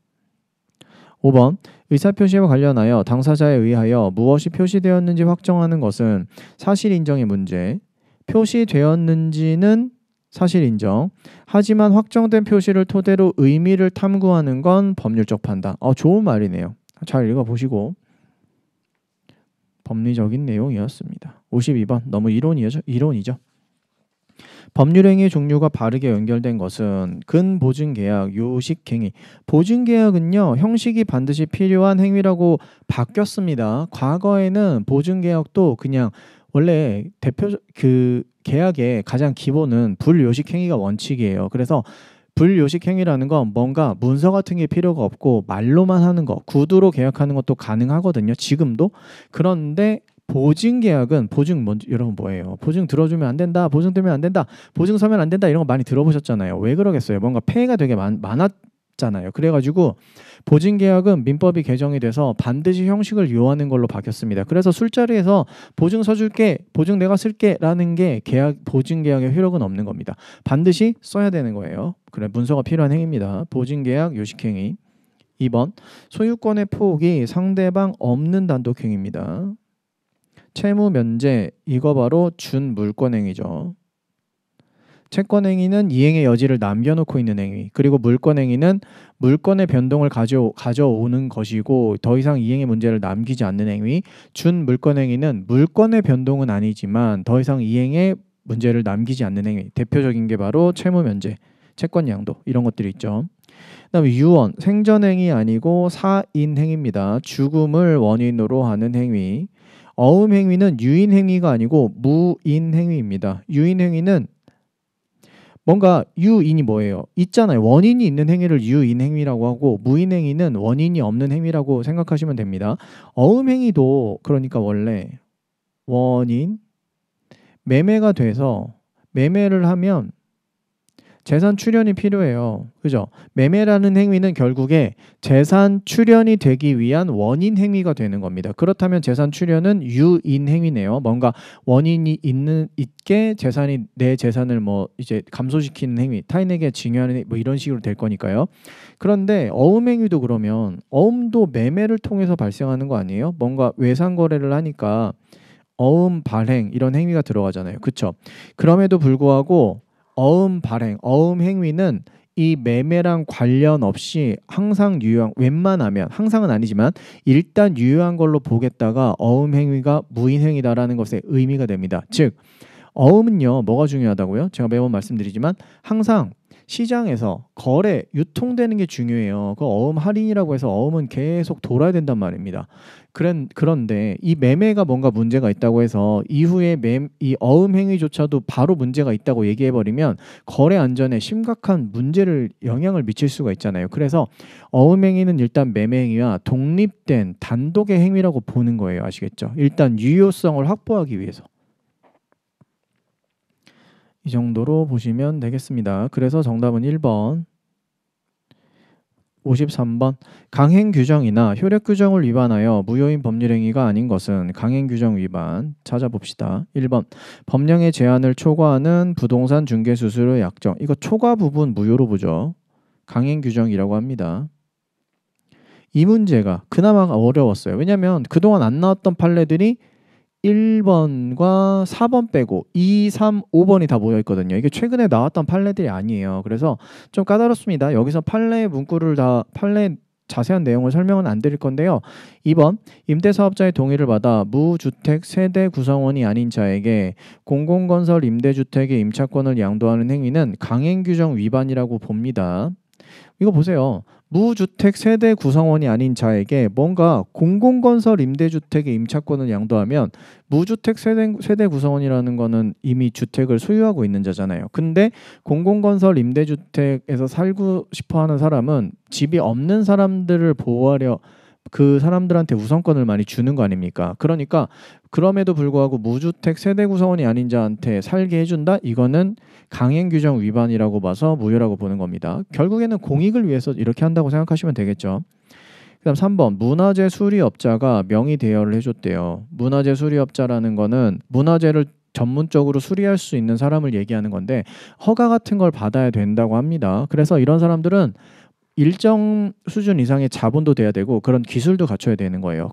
5번. 의사표시와 관련하여 당사자에 의하여 무엇이 표시되었는지 확정하는 것은 사실인정의 문제. 표시되었는지는 사실인정. 하지만 확정된 표시를 토대로 의미를 탐구하는 건 법률적 판단. 좋은 말이네요. 잘 읽어보시고. 법리적인 내용이었습니다. 52번. 너무 이론이죠. 법률행위 종류가 바르게 연결된 것은 근보증계약, 요식행위. 보증계약은요. 형식이 반드시 필요한 행위라고 바뀌었습니다. 과거에는 보증계약도 그냥 원래 계약의 가장 기본은 불요식행위가 원칙이에요. 그래서 불요식행위라는 건 뭔가 문서 같은 게 필요가 없고 말로만 하는 거, 구두로 계약하는 것도 가능하거든요. 지금도. 그런데 보증계약은 여러분 뭐예요? 보증 들어주면 안 된다. 보증 들면 안 된다. 보증 서면 안 된다. 이런 거 많이 들어보셨잖아요. 왜 그러겠어요? 뭔가 폐해가 되게 많았잖아요. 그래가지고 보증계약은 민법이 개정이 돼서 반드시 형식을 요하는 걸로 바뀌었습니다. 그래서 술자리에서 보증 서줄게, 보증 내가 쓸게 라는 게 보증계약의 효력은 없는 겁니다. 반드시 써야 되는 거예요. 그래, 문서가 필요한 행위입니다. 보증계약, 요식행위. 2번. 소유권의 포기 상대방 없는 단독행위입니다. 채무 면제, 이거 바로 준물권행위죠. 채권행위는 이행의 여지를 남겨놓고 있는 행위. 그리고 물권행위는 물권의 변동을 가져오는 것이고 더 이상 이행의 문제를 남기지 않는 행위. 준물권행위는 물권의 변동은 아니지만 더 이상 이행의 문제를 남기지 않는 행위. 대표적인 게 바로 채무 면제, 채권 양도 이런 것들이 있죠. 그다음에 유언, 생전행위 아니고 사인행위입니다. 죽음을 원인으로 하는 행위. 어음행위는 유인행위가 아니고 무인행위입니다. 유인행위는 뭔가 유인이 뭐예요? 있잖아요. 원인이 있는 행위를 유인행위라고 하고 무인행위는 원인이 없는 행위라고 생각하시면 됩니다. 어음행위도 그러니까 원래 원인, 매매가 돼서 매매를 하면 재산 출현이 필요해요. 그죠? 매매라는 행위는 결국에 재산 출현이 되기 위한 원인 행위가 되는 겁니다. 그렇다면 재산 출현은 유인 행위네요. 뭔가 원인이 있게 내 재산을 이제 감소시키는 행위, 타인에게 증여하는 이런 식으로 될 거니까요. 그런데 어음 행위도 그러면 어음도 매매를 통해서 발생하는 거 아니에요? 뭔가 외상 거래를 하니까 어음 발행 이런 행위가 들어가잖아요. 그렇죠? 그럼에도 불구하고 어음 발행, 어음 행위는 이 매매랑 관련 없이 항상 웬만하면 항상은 아니지만 일단 유효한 걸로 보겠다가 어음 행위가 무인 행위다라는 것에 의미가 됩니다. 즉 어음은요 뭐가 중요하다고요? 제가 매번 말씀드리지만 항상 시장에서 유통되는 게 중요해요. 그 어음 할인이라고 해서 어음은 계속 돌아야 된단 말입니다. 그런데 이 매매가 뭔가 문제가 있다고 해서 이후에 이 어음 행위조차도 바로 문제가 있다고 얘기해버리면 거래 안전에 심각한 영향을 미칠 수가 있잖아요. 그래서 어음 행위는 일단 매매 행위와 독립된 단독의 행위라고 보는 거예요. 아시겠죠? 일단 유효성을 확보하기 위해서. 이 정도로 보시면 되겠습니다. 그래서 정답은 1번. 53번. 강행규정이나 효력규정을 위반하여 무효인 법률행위가 아닌 것은 강행규정 위반. 찾아봅시다. 1번. 법령의 제한을 초과하는 부동산 중개수수료의 약정. 이거 초과 부분 무효로 보죠. 강행규정이라고 합니다. 이 문제가 그나마 어려웠어요. 왜냐하면 그동안 안 나왔던 판례들이 1번과 4번 빼고 2, 3, 5번이 다 모여있거든요. 이게 최근에 나왔던 판례들이 아니에요. 그래서 좀 까다롭습니다. 여기서 판례 자세한 내용을 설명은 안 드릴 건데요. 2번 임대사업자의 동의를 받아 무주택 세대 구성원이 아닌 자에게 공공건설 임대주택의 임차권을 양도하는 행위는 강행규정 위반이라고 봅니다. 이거 보세요. 무주택 세대 구성원이 아닌 자에게 뭔가 공공건설 임대주택의 임차권을 양도하면 무주택 세대 구성원이라는 거는 이미 주택을 소유하고 있는 자잖아요. 근데 공공건설 임대주택에서 살고 싶어 하는 사람은 집이 없는 사람들을 보호하려 그 사람들한테 우선권을 많이 주는 거 아닙니까? 그러니까 그럼에도 불구하고 무주택 세대 구성원이 아닌 자한테 살게 해준다? 이거는 강행규정 위반이라고 봐서 무효라고 보는 겁니다. 결국에는 공익을 위해서 이렇게 한다고 생각하시면 되겠죠. 그다음 3번 문화재 수리업자가 명의 대여를 해줬대요. 문화재 수리업자라는 거는 문화재를 전문적으로 수리할 수 있는 사람을 얘기하는 건데 허가 같은 걸 받아야 된다고 합니다. 그래서 이런 사람들은 일정 수준 이상의 자본도 돼야 되고 그런 기술도 갖춰야 되는 거예요.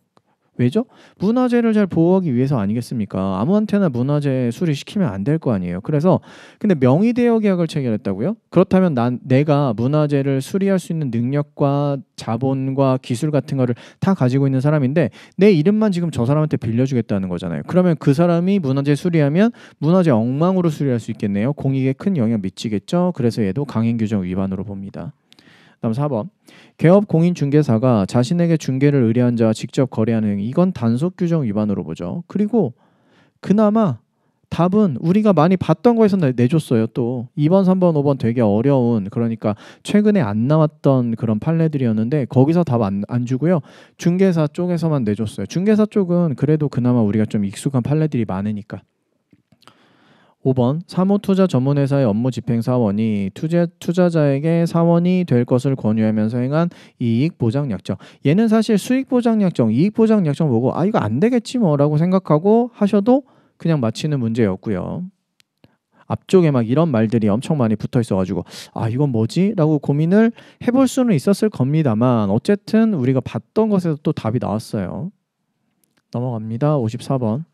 왜죠? 문화재를 잘 보호하기 위해서 아니겠습니까? 아무한테나 문화재 수리시키면 안 될 거 아니에요. 그래서 근데 명의대여 계약을 체결했다고요? 그렇다면 내가 문화재를 수리할 수 있는 능력과 자본과 기술 같은 거를 다 가지고 있는 사람인데 내 이름만 지금 저 사람한테 빌려주겠다는 거잖아요. 그러면 그 사람이 문화재 수리하면 문화재 엉망으로 수리할 수 있겠네요. 공익에 큰 영향 미치겠죠. 그래서 얘도 강행규정 위반으로 봅니다. 다음 4번 개업공인중개사가 자신에게 중개를 의뢰한 자와 직접 거래하는 행위 이건 단속규정 위반으로 보죠. 그리고 그나마 답은 우리가 많이 봤던 거에서 내줬어요. 또 2번, 3번, 5번 되게 어려운 그러니까 최근에 안 나왔던 그런 판례들이었는데 거기서 답 안 주고요. 중개사 쪽에서만 내줬어요. 중개사 쪽은 그래도 그나마 우리가 좀 익숙한 판례들이 많으니까. 5번 사모투자 전문회사의 업무 집행 사원이 투자자에게 사원이 될 것을 권유하면서 행한 이익보장약정. 얘는 사실 수익보장약정, 이익보장약정 보고 아 이거 안 되겠지 뭐라고 생각하고 하셔도 그냥 마치는 문제였고요. 앞쪽에 막 이런 말들이 엄청 많이 붙어 있어가지고 아 이건 뭐지? 라고 고민을 해볼 수는 있었을 겁니다만 어쨌든 우리가 봤던 것에서 또 답이 나왔어요. 넘어갑니다. 54번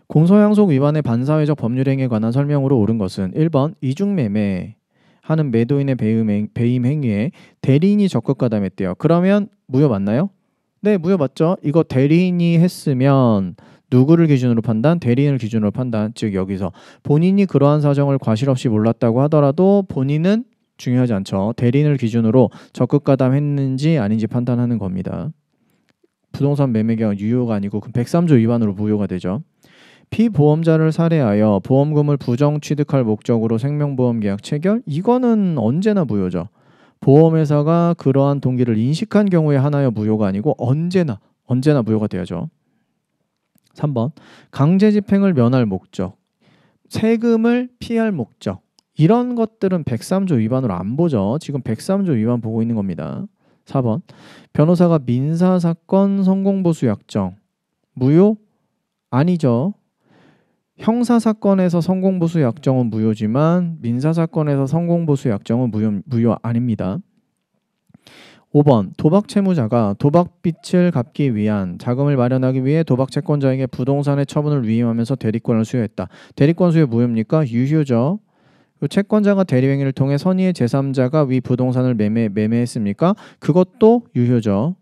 공소양속 위반의 반사회적 법률행위에 관한 설명으로 옳은 것은 1번 이중매매 하는 매도인의 배임 행위에 대리인이 적극 가담했대요. 그러면 무효 맞나요? 네, 무효 맞죠? 이거 대리인이 했으면 누구를 기준으로 판단? 대리인을 기준으로 판단. 즉 여기서 본인이 그러한 사정을 과실 없이 몰랐다고 하더라도 본인은 중요하지 않죠. 대리인을 기준으로 적극 가담했는지 아닌지 판단하는 겁니다. 부동산 매매 계약 유효가 아니고 그럼 103조 위반으로 무효가 되죠. 피보험자를 살해하여 보험금을 부정 취득할 목적으로 생명보험계약 체결? 이거는 언제나 무효죠. 보험회사가 그러한 동기를 인식한 경우에 하나여 무효가 아니고 언제나 무효가 되어야죠. 3번 강제집행을 면할 목적, 세금을 피할 목적 이런 것들은 103조 위반으로 안 보죠. 지금 103조 위반 보고 있는 겁니다. 4번 변호사가 민사사건 성공보수 약정 무효? 아니죠. 형사사건에서 성공보수 약정은 무효지만 민사사건에서 성공보수 약정은 무효 아닙니다. 5번 도박채무자가 도박빚을 갚기 위한 자금을 마련하기 위해 도박채권자에게 부동산의 처분을 위임하면서 대리권을 수여했다. 대리권 수여 무효입니까? 유효죠. 채권자가 대리행위를 통해 선의의 제3자가 위 부동산을 매매했습니까? 그것도 유효죠.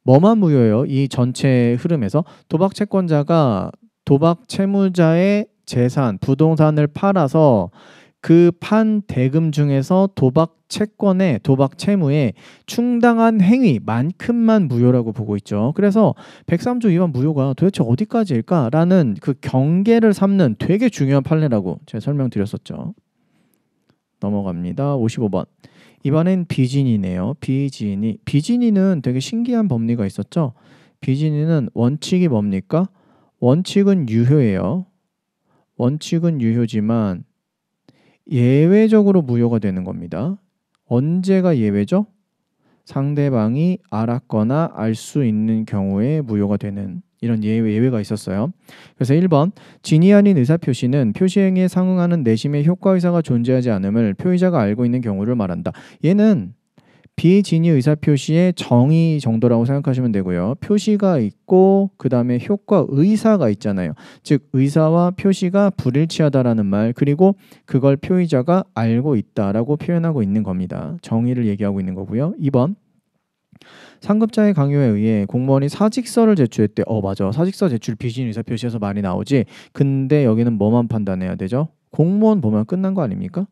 뭐만 무효예요? 이 전체 흐름에서 도박채권자가 도박 채무자의 재산, 부동산을 팔아서 그 판 대금 중에서 도박 채권에, 도박 채무에 충당한 행위만큼만 무효라고 보고 있죠. 그래서 103조 위반 무효가 도대체 어디까지일까라는 그 경계를 삼는 되게 중요한 판례라고 제가 설명드렸었죠. 넘어갑니다. 55번. 이번엔 비진이네요. 비진이는 되게 신기한 법리가 있었죠. 비진이는 원칙이 뭡니까? 원칙은 유효예요. 원칙은 유효지만 예외적으로 무효가 되는 겁니다. 언제가 예외죠? 상대방이 알았거나 알 수 있는 경우에 무효가 되는 이런 예외가 있었어요. 그래서 1번 진위 아닌 의사표시는 표시행위에 상응하는 내심의 효과의사가 존재하지 않음을 표의자가 알고 있는 경우를 말한다. 얘는 비진위 의사표시의 정의 정도라고 생각하시면 되고요. 표시가 있고 그 다음에 효과 의사가 있잖아요. 즉 의사와 표시가 불일치하다라는 말, 그리고 그걸 표의자가 알고 있다라고 표현하고 있는 겁니다. 정의를 얘기하고 있는 거고요. 2번, 상급자의 강요에 의해 공무원이 사직서를 제출했대. 맞아. 사직서 제출 비진위 의사표시에서 말이 나오지. 근데 여기는 뭐만 판단해야 되죠? 공무원 보면 끝난 거 아닙니까?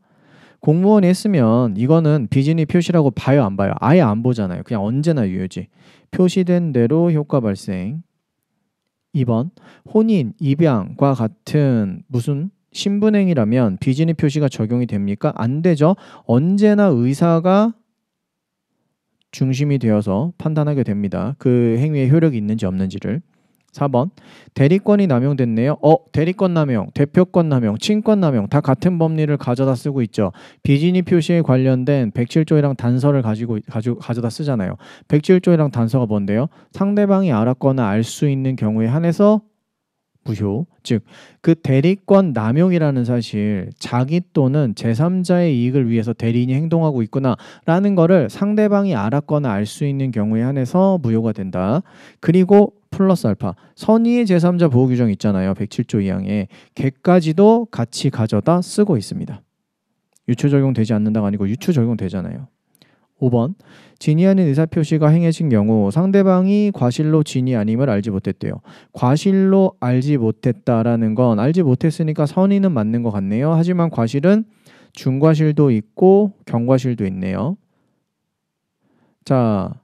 공무원이 했으면 이거는 비진위 표시라고 봐요, 안 봐요? 아예 안 보잖아요. 그냥 언제나 유효지. 표시된 대로 효과 발생. 2번, 혼인, 입양과 같은 무슨 신분행위라면 비진위 표시가 적용이 됩니까? 안 되죠. 언제나 의사가 중심이 되어서 판단하게 됩니다. 그 행위의 효력이 있는지 없는지를. 4번, 대리권이 남용됐네요. 대리권 남용, 대표권 남용, 친권 남용 다 같은 법리를 가져다 쓰고 있죠. 비진위 표시에 관련된 107조이랑 단서를 가져다 쓰잖아요. 107조이랑 단서가 뭔데요? 상대방이 알았거나 알 수 있는 경우에 한해서 무효. 즉, 그 대리권 남용이라는 사실, 자기 또는 제3자의 이익을 위해서 대리인이 행동하고 있구나라는 거를 상대방이 알았거나 알 수 있는 경우에 한해서 무효가 된다. 그리고 플러스 알파, 선의의 제3자 보호 규정 있잖아요. 107조 2항에 걔까지도 같이 가져다 쓰고 있습니다. 유추 적용되지 않는다가 아니고 유추 적용되잖아요. 5번, 진위 아닌 의사표시가 행해진 경우 상대방이 과실로 진위 아님을 알지 못했대요. 과실로 알지 못했다라는 건 알지 못했으니까 선의는 맞는 것 같네요. 하지만 과실은 중과실도 있고 경과실도 있네요. 자,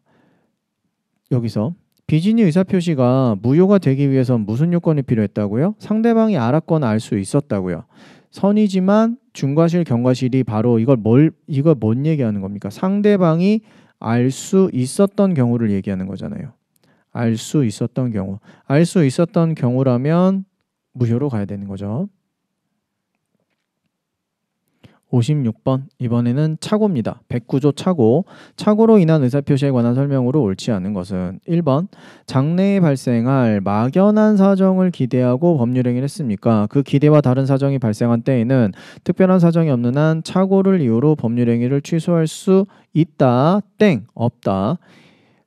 여기서 비진위 의사표시가 무효가 되기 위해선 무슨 요건이 필요했다고요? 상대방이 알았거나 알 수 있었다고요. 선이지만 중과실, 경과실이 바로 이걸 뭔 얘기하는 겁니까? 상대방이 알 수 있었던 경우를 얘기하는 거잖아요. 알 수 있었던 경우. 알 수 있었던 경우라면 무효로 가야 되는 거죠. 56번, 이번에는 착오입니다. 109조 착오. 착오로 인한 의사표시에 관한 설명으로 옳지 않은 것은 1번, 장래에 발생할 막연한 사정을 기대하고 법률행위를 했습니까? 그 기대와 다른 사정이 발생한 때에는 특별한 사정이 없는 한 착오를 이유로 법률행위를 취소할 수 있다. 땡. 없다.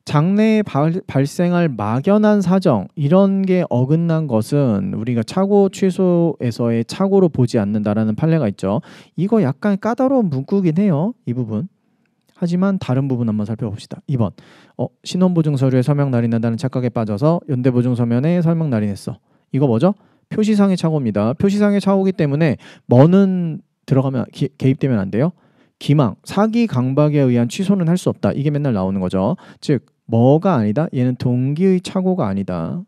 장래에 발생할 막연한 사정, 이런 게 어긋난 것은 우리가 착오 취소에서의 착오로 보지 않는다라는 판례가 있죠. 이거 약간 까다로운 문구긴 해요. 이 부분. 하지만 다른 부분 한번 살펴봅시다. 2번, 신원보증 서류에 서명 날인한다는 착각에 빠져서 연대보증 서면에 서명 날인했어. 이거 뭐죠? 표시상의 착오입니다. 표시상의 착오이기 때문에 뭐는 들어가면 개입되면 안 돼요. 기망, 사기 강박에 의한 취소는 할 수 없다. 이게 맨날 나오는 거죠. 즉 뭐가 아니다? 얘는 동기의 착오가 아니다.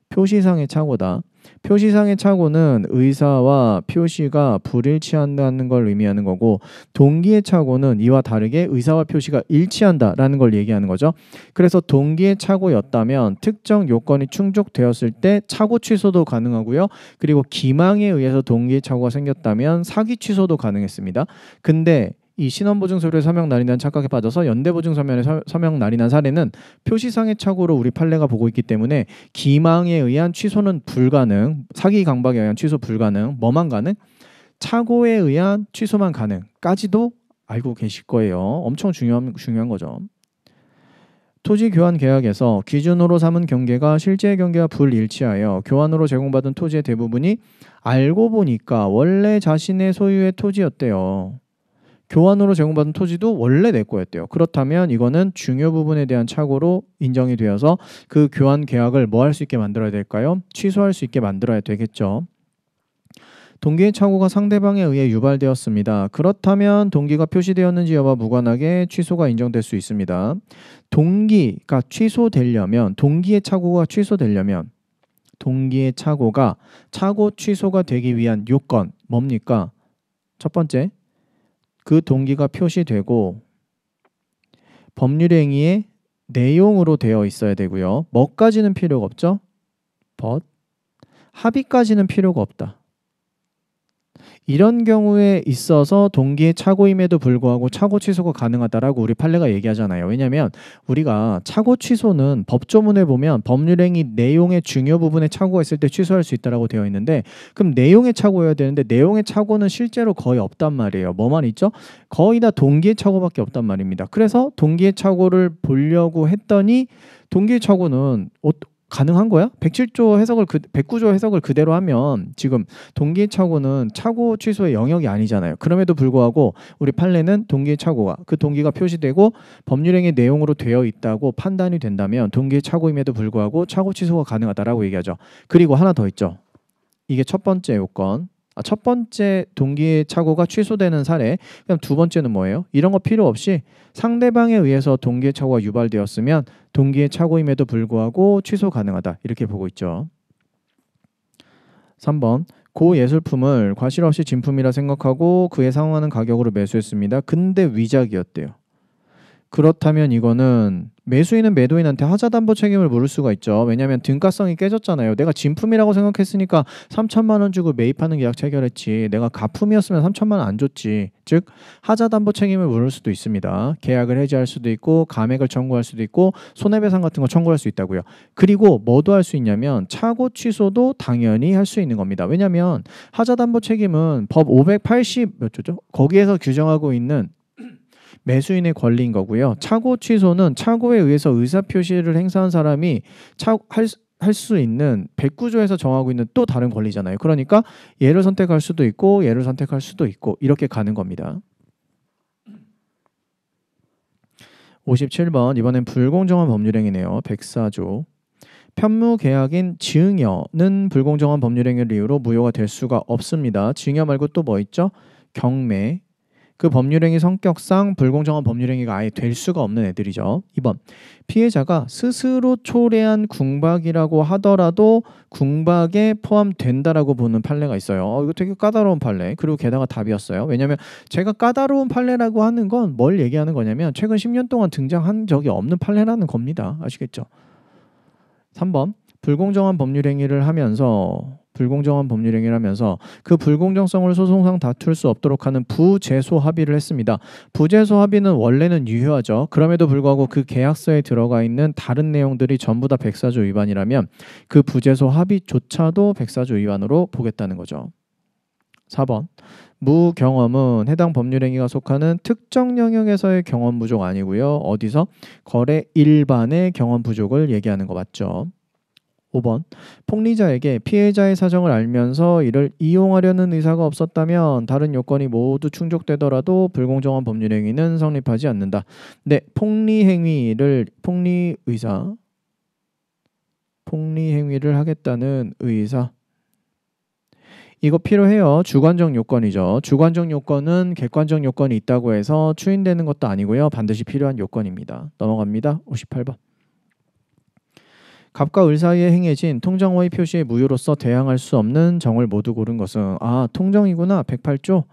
표시상의 착오다. 표시상의 착오는 의사와 표시가 불일치한다는 걸 의미하는 거고, 동기의 착오는 이와 다르게 의사와 표시가 일치한다라는 걸 얘기하는 거죠. 그래서 동기의 착오였다면 특정 요건이 충족되었을 때 착오 취소도 가능하고요. 그리고 기망에 의해서 동기의 착오가 생겼다면 사기 취소도 가능했습니다. 근데 이 신원보증 서류에 서명 날인한 착각에 빠져서 연대보증 서면에 서명 날인한 사례는 표시상의 착오로 우리 판례가 보고 있기 때문에 기망에 의한 취소는 불가능, 사기 강박에 의한 취소 불가능, 뭐만 가능? 착오에 의한 취소만 가능까지도 알고 계실 거예요. 엄청 중요한 거죠. 토지 교환 계약에서 기준으로 삼은 경계가 실제 경계와 불일치하여 교환으로 제공받은 토지의 대부분이 알고 보니까 원래 자신의 소유의 토지였대요. 교환으로 제공받은 토지도 원래 내 거였대요. 그렇다면 이거는 중요 부분에 대한 착오로 인정이 되어서 그 교환 계약을 뭐 할 수 있게 만들어야 될까요? 취소할 수 있게 만들어야 되겠죠. 동기의 착오가 상대방에 의해 유발되었습니다. 그렇다면 동기가 표시되었는지 여부와 무관하게 취소가 인정될 수 있습니다. 동기가 취소되려면, 동기의 착오가 취소되려면, 동기의 착오가 착오 취소가 되기 위한 요건 뭡니까? 첫 번째, 그 동기가 표시되고 법률행위의 내용으로 되어 있어야 되고요. 뭐까지는 필요가 없죠? but. 합의까지는 필요가 없다. 이런 경우에 있어서 동기의 착오임에도 불구하고 착오 취소가 가능하다라고 우리 판례가 얘기하잖아요. 왜냐하면 우리가 착오 취소는 법조문에 보면 법률행위 내용의 중요 부분에 착오가 있을 때 취소할 수 있다라고 되어 있는데, 그럼 내용의 착오여야 되는데 내용의 착오는 실제로 거의 없단 말이에요. 뭐만 있죠? 거의 다 동기의 착오밖에 없단 말입니다. 그래서 동기의 착오를 보려고 했더니 동기의 착오는 가능한 거야? 107조 해석을 109조 해석을 그대로 하면 지금 동기의 착오는 착오 취소의 영역이 아니잖아요. 그럼에도 불구하고 우리 판례는 동기의 착오가 그 동기가 표시되고 법률행위 내용으로 되어 있다고 판단이 된다면 동기의 착오임에도 불구하고 착오 취소가 가능하다라고 얘기하죠. 그리고 하나 더 있죠. 이게 첫 번째 요건. 첫 번째 동기의 착오가 취소되는 사례. 그럼 두 번째는 뭐예요? 이런 거 필요 없이 상대방에 의해서 동기의 착오가 유발되었으면 동기의 착오임에도 불구하고 취소 가능하다. 이렇게 보고 있죠. 3번. 고 예술품을 과실 없이 진품이라 생각하고 그에 상응하는 가격으로 매수했습니다. 근데 위작이었대요. 그렇다면 이거는 매수인은 매도인한테 하자담보 책임을 물을 수가 있죠. 왜냐하면 등가성이 깨졌잖아요. 내가 진품이라고 생각했으니까 3천만 원 주고 매입하는 계약 체결했지. 내가 가품이었으면 3천만 원 안 줬지. 즉 하자담보 책임을 물을 수도 있습니다. 계약을 해지할 수도 있고 감액을 청구할 수도 있고 손해배상 같은 거 청구할 수 있다고요. 그리고 뭐도 할 수 있냐면 착오 취소도 당연히 할 수 있는 겁니다. 왜냐하면 하자담보 책임은 법 580 몇 조죠? 거기에서 규정하고 있는 매수인의 권리인 거고요. 착오 취소는 착오에 의해서 의사표시를 행사한 사람이 할 수 있는 109조에서 정하고 있는 또 다른 권리잖아요. 그러니까 얘를 선택할 수도 있고 얘를 선택할 수도 있고 이렇게 가는 겁니다. 57번 이번엔 불공정한 법률행위네요. 104조. 편무계약인 증여는 불공정한 법률행위를 이유로 무효가 될 수가 없습니다. 증여 말고 또 뭐 있죠? 경매. 그 법률행위 성격상 불공정한 법률행위가 아예 될 수가 없는 애들이죠. 2번. 피해자가 스스로 초래한 궁박이라고 하더라도 궁박에 포함된다라고 보는 판례가 있어요. 이거 되게 까다로운 판례. 그리고 게다가 답이었어요. 왜냐하면 제가 까다로운 판례라고 하는 건 뭘 얘기하는 거냐면 최근 10년 동안 등장한 적이 없는 판례라는 겁니다. 아시겠죠? 3번. 불공정한 법률행위를 하면서 그 불공정성을 소송상 다툴 수 없도록 하는 부재소 합의를 했습니다. 부재소 합의는 원래는 유효하죠. 그럼에도 불구하고 그 계약서에 들어가 있는 다른 내용들이 전부 다 104조 위반이라면 그 부재소 합의조차도 104조 위반으로 보겠다는 거죠. 4번. 무경험은 해당 법률행위가 속하는 특정 영역에서의 경험 부족 아니고요. 어디서? 거래 일반의 경험 부족을 얘기하는 거 맞죠? 5번. 폭리자에게 피해자의 사정을 알면서 이를 이용하려는 의사가 없었다면 다른 요건이 모두 충족되더라도 불공정한 법률행위는 성립하지 않는다. 네, 폭리행위를 하겠다는 의사. 이거 필요해요. 주관적 요건이죠. 주관적 요건은 객관적 요건이 있다고 해서 추인되는 것도 아니고요. 반드시 필요한 요건입니다. 넘어갑니다. 58번. 갑과 을 사이에 행해진 통정허위 표시의 무효로서 대항할 수 없는 정을 모두 고른 것은 통정이구나. 108조.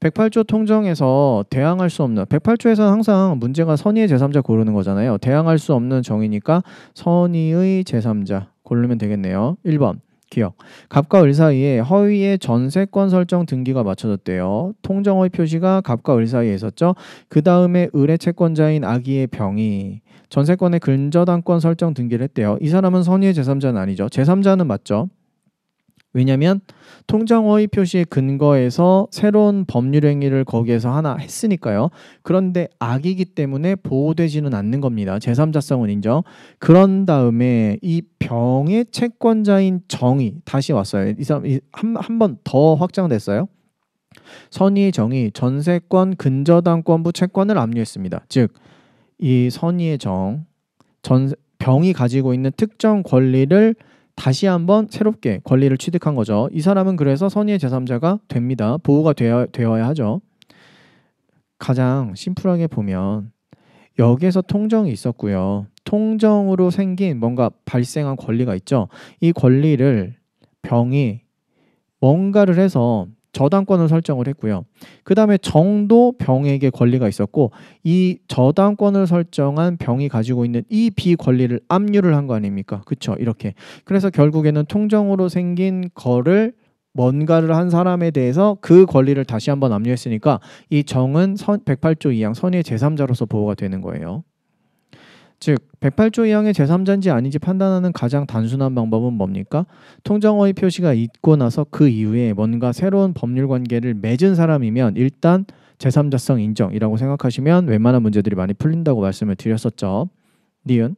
108조 통정에서 대항할 수 없는 108조에서는 항상 문제가 선의의 제3자 고르는 거잖아요. 대항할 수 없는 정이니까 선의의 제3자 고르면 되겠네요. 1번. 기억. 갑과 을 사이에 허위의 전세권 설정 등기가 맞춰졌대요. 통정허위 표시가 갑과 을 사이에 있었죠. 그 다음에 을의 채권자인 아기의 병이 전세권의 근저당권 설정 등기를 했대요. 이 사람은 선의의 제3자는 아니죠. 제3자는 맞죠. 왜냐하면 통정허위 표시의 근거에서 새로운 법률행위를 거기에서 하나 했으니까요. 그런데 악이기 때문에 보호되지는 않는 겁니다. 제3자성은 인정. 그런 다음에 이 병의 채권자인 정이 다시 왔어요. 이 사람 한 번 더 확장됐어요. 선의의 정이 전세권 근저당권부 채권을 압류했습니다. 즉 이 선의의 정, 병이 가지고 있는 특정 권리를 다시 한번 새롭게 권리를 취득한 거죠. 이 사람은 그래서 선의의 제3자가 됩니다. 보호가 되어야 하죠. 가장 심플하게 보면 여기에서 통정이 있었고요. 통정으로 생긴 뭔가 발생한 권리가 있죠. 이 권리를 병이 뭔가를 해서 저당권을 설정을 했고요. 그 다음에 정도 병에게 권리가 있었고 이 저당권을 설정한 병이 가지고 있는 이 비권리를 압류를 한 거 아닙니까? 그쵸? 이렇게. 그래서 결국에는 통정으로 생긴 거를 뭔가를 한 사람에 대해서 그 권리를 다시 한번 압류했으니까 이 정은 108조 2항 선의의 제3자로서 보호가 되는 거예요. 즉 108조 2항의 제3자인지 아닌지 판단하는 가장 단순한 방법은 뭡니까? 통정허위 표시가 있고 나서 그 이후에 뭔가 새로운 법률 관계를 맺은 사람이면 일단 제3자성 인정이라고 생각하시면 웬만한 문제들이 많이 풀린다고 말씀을 드렸었죠. 니은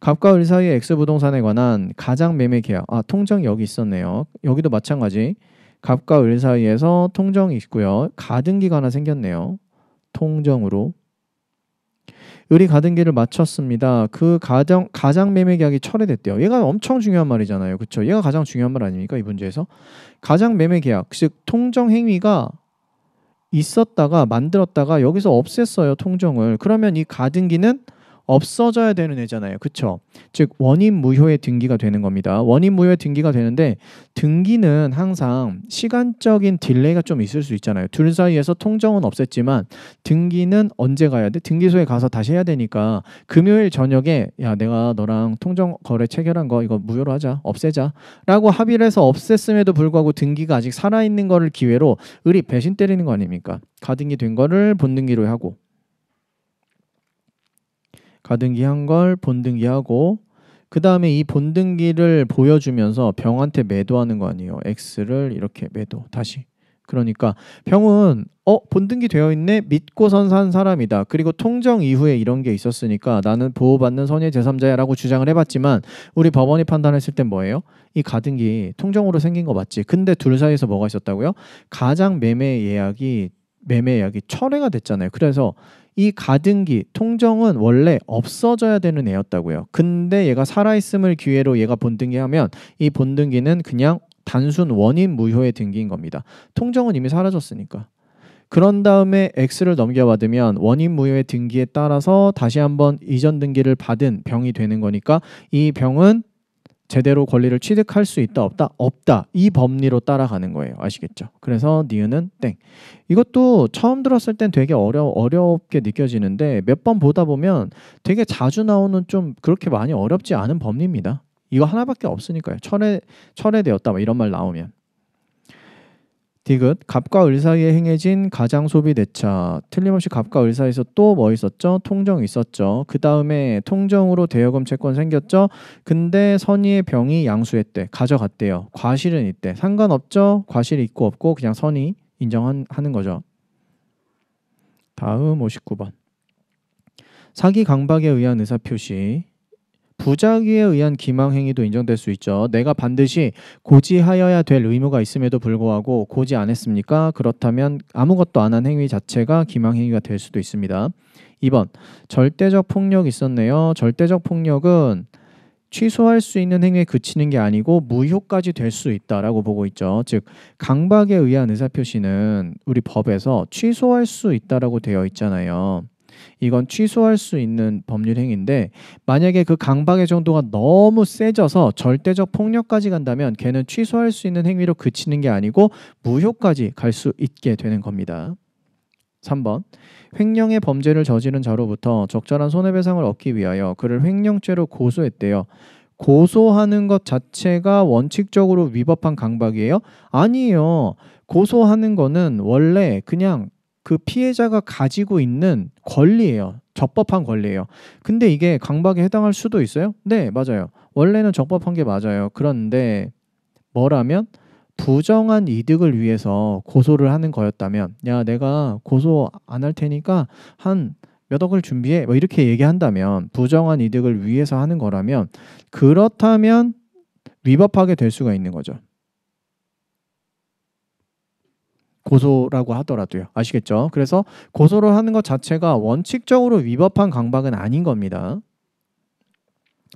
갑과 을 사이의 X부동산에 관한 가장 매매 계약. 통정이 여기 있었네요. 여기도 마찬가지. 갑과 을 사이에서 통정이 있고요. 가등기가 하나 생겼네요. 통정으로. 을이 가등기를 마쳤습니다. 그 가장 매매 계약이 철회됐대요. 얘가 엄청 중요한 말이잖아요. 그렇죠? 얘가 가장 중요한 말 아닙니까? 이 문제에서. 가장 매매 계약, 즉 통정 행위가 있었다가 만들었다가 여기서 없앴어요. 통정을. 그러면 이 가등기는 없어져야 되는 애잖아요. 그쵸? 즉 원인 무효의 등기가 되는 겁니다. 원인 무효의 등기가 되는데 등기는 항상 시간적인 딜레이가 좀 있을 수 있잖아요. 둘 사이에서 통정은 없앴지만 등기는 언제 가야 돼? 등기소에 가서 다시 해야 되니까 금요일 저녁에 야 내가 너랑 통정 거래 체결한 거 이거 무효로 하자. 없애자. 라고 합의를 해서 없앴음에도 불구하고 등기가 아직 살아있는 거를 기회로 을이 배신 때리는 거 아닙니까? 가등기 된 거를 본등기로 하고 가등기한 걸 본등기하고 그 다음에 이 본등기를 보여주면서 병한테 매도하는 거 아니에요. X를 이렇게 매도 다시. 그러니까 병은 본등기 되어 있네 믿고선 산 사람이다. 그리고 통정 이후에 이런 게 있었으니까 나는 보호받는 선의 제3자야 라고 주장을 해봤지만 우리 법원이 판단했을 땐 뭐예요? 이 가등기 통정으로 생긴 거 맞지? 근데 둘 사이에서 뭐가 있었다고요? 가장 매매 예약이 철회가 됐잖아요. 그래서 이 가등기 통정은 원래 없어져야 되는 애였다고요. 근데 얘가 살아있음을 기회로 얘가 본등기하면 이 본등기는 그냥 단순 원인 무효의 등기인 겁니다. 통정은 이미 사라졌으니까. 그런 다음에 X를 넘겨받으면 원인 무효의 등기에 따라서 다시 한번 이전 등기를 받은 병이 되는 거니까 이 병은 제대로 권리를 취득할 수 있다 없다? 없다. 이 법리로 따라가는 거예요. 아시겠죠? 그래서 니은은 땡. 이것도 처음 들었을 땐 되게 어렵게 느껴지는데 몇 번 보다 보면 되게 자주 나오는 좀 그렇게 많이 어렵지 않은 법리입니다. 이거 하나밖에 없으니까요. 철회되었다 뭐 이런 말 나오면. 디귿 갑과 을 사이에 행해진 가장 소비 대차. 틀림없이 갑과 을 사이에서 또 뭐 있었죠? 통정 있었죠. 그 다음에 통정으로 대여금 채권 생겼죠. 근데 선의의 병이 양수했대. 가져갔대요. 과실은 있대. 상관없죠? 과실이 있고 없고 그냥 선의 인정하는 거죠. 다음 59번. 사기 강박에 의한 의사표시. 부작위에 의한 기망행위도 인정될 수 있죠. 내가 반드시 고지하여야 될 의무가 있음에도 불구하고 고지 안 했습니까? 그렇다면 아무것도 안 한 행위 자체가 기망행위가 될 수도 있습니다. 2번 절대적 폭력 있었네요. 절대적 폭력은 취소할 수 있는 행위에 그치는 게 아니고 무효까지 될 수 있다라고 보고 있죠. 즉 강박에 의한 의사표시는 우리 법에서 취소할 수 있다라고 되어 있잖아요. 이건 취소할 수 있는 법률 행위인데 만약에 그 강박의 정도가 너무 세져서 절대적 폭력까지 간다면 걔는 취소할 수 있는 행위로 그치는 게 아니고 무효까지 갈 수 있게 되는 겁니다. 3번 횡령의 범죄를 저지른 자로부터 적절한 손해배상을 얻기 위하여 그를 횡령죄로 고소했대요. 고소하는 것 자체가 원칙적으로 위법한 강박이에요? 아니에요. 고소하는 거는 원래 그냥 그 피해자가 가지고 있는 권리예요. 적법한 권리예요. 근데 이게 강박에 해당할 수도 있어요? 네, 맞아요. 원래는 적법한 게 맞아요. 그런데 뭐라면 부정한 이득을 위해서 고소를 하는 거였다면 야 내가 고소 안 할 테니까 한 몇 억을 준비해 뭐 이렇게 얘기한다면 부정한 이득을 위해서 하는 거라면 그렇다면 위법하게 될 수가 있는 거죠. 고소라고 하더라도요. 아시겠죠? 그래서 고소를 하는 것 자체가 원칙적으로 위법한 강박은 아닌 겁니다.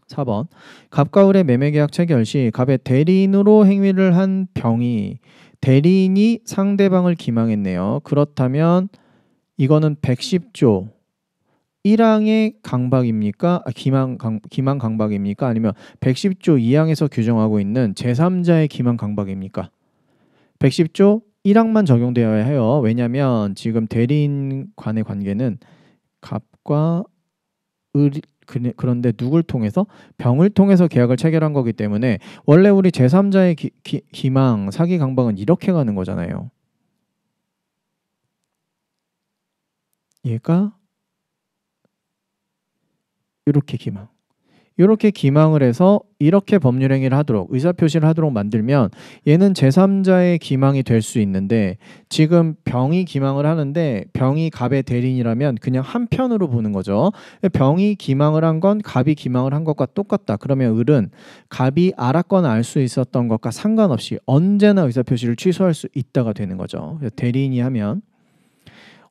4번 갑과 을의 매매계약 체결 시 갑의 대리인으로 행위를 한 병이 대리인이 상대방을 기망했네요. 그렇다면 이거는 110조 1항의 강박입니까? 기망 강박입니까? 아니면 110조 2항에서 규정하고 있는 제3자의 기망 강박입니까? 110조 1항만 적용되어야 해요. 왜냐하면 지금 대리인 간의 관계는 갑과 그런데 누굴 통해서? 병을 통해서 계약을 체결한 거기 때문에 원래 우리 제3자의 기망, 사기 강박은 이렇게 가는 거잖아요. 얘가 이렇게 기망. 이렇게 기망을 해서 이렇게 법률행위를 하도록 의사표시를 하도록 만들면 얘는 제3자의 기망이 될 수 있는데 지금 병이 기망을 하는데 병이 갑의 대리인이라면 그냥 한편으로 보는 거죠. 병이 기망을 한 건 갑이 기망을 한 것과 똑같다. 그러면 을은 갑이 알았거나 알 수 있었던 것과 상관없이 언제나 의사표시를 취소할 수 있다가 되는 거죠. 대리인이 하면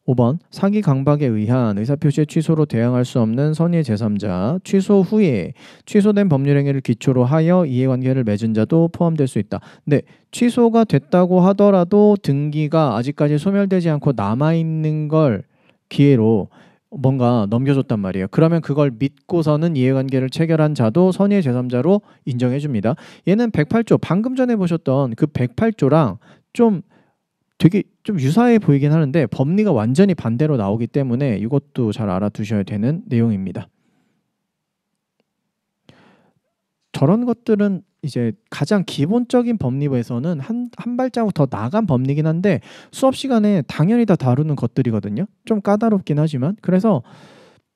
5번 사기 강박에 의한 의사표시의 취소로 대항할 수 없는 선의의 제3자 취소 후에 취소된 법률행위를 기초로 하여 이해관계를 맺은 자도 포함될 수 있다. 근데 취소가 됐다고 하더라도 등기가 아직까지 소멸되지 않고 남아있는 걸 기회로 뭔가 넘겨줬단 말이에요. 그러면 그걸 믿고서는 이해관계를 체결한 자도 선의의 제3자로 인정해 줍니다. 얘는 108조 방금 전에 보셨던 그 108조랑 좀 되게 좀 유사해 보이긴 하는데 법리가 완전히 반대로 나오기 때문에 이것도 잘 알아두셔야 되는 내용입니다. 저런 것들은 이제 가장 기본적인 법리부에서는 한 발자국 더 나간 법리긴 한데 수업 시간에 당연히 다 다루는 것들이거든요. 좀 까다롭긴 하지만 그래서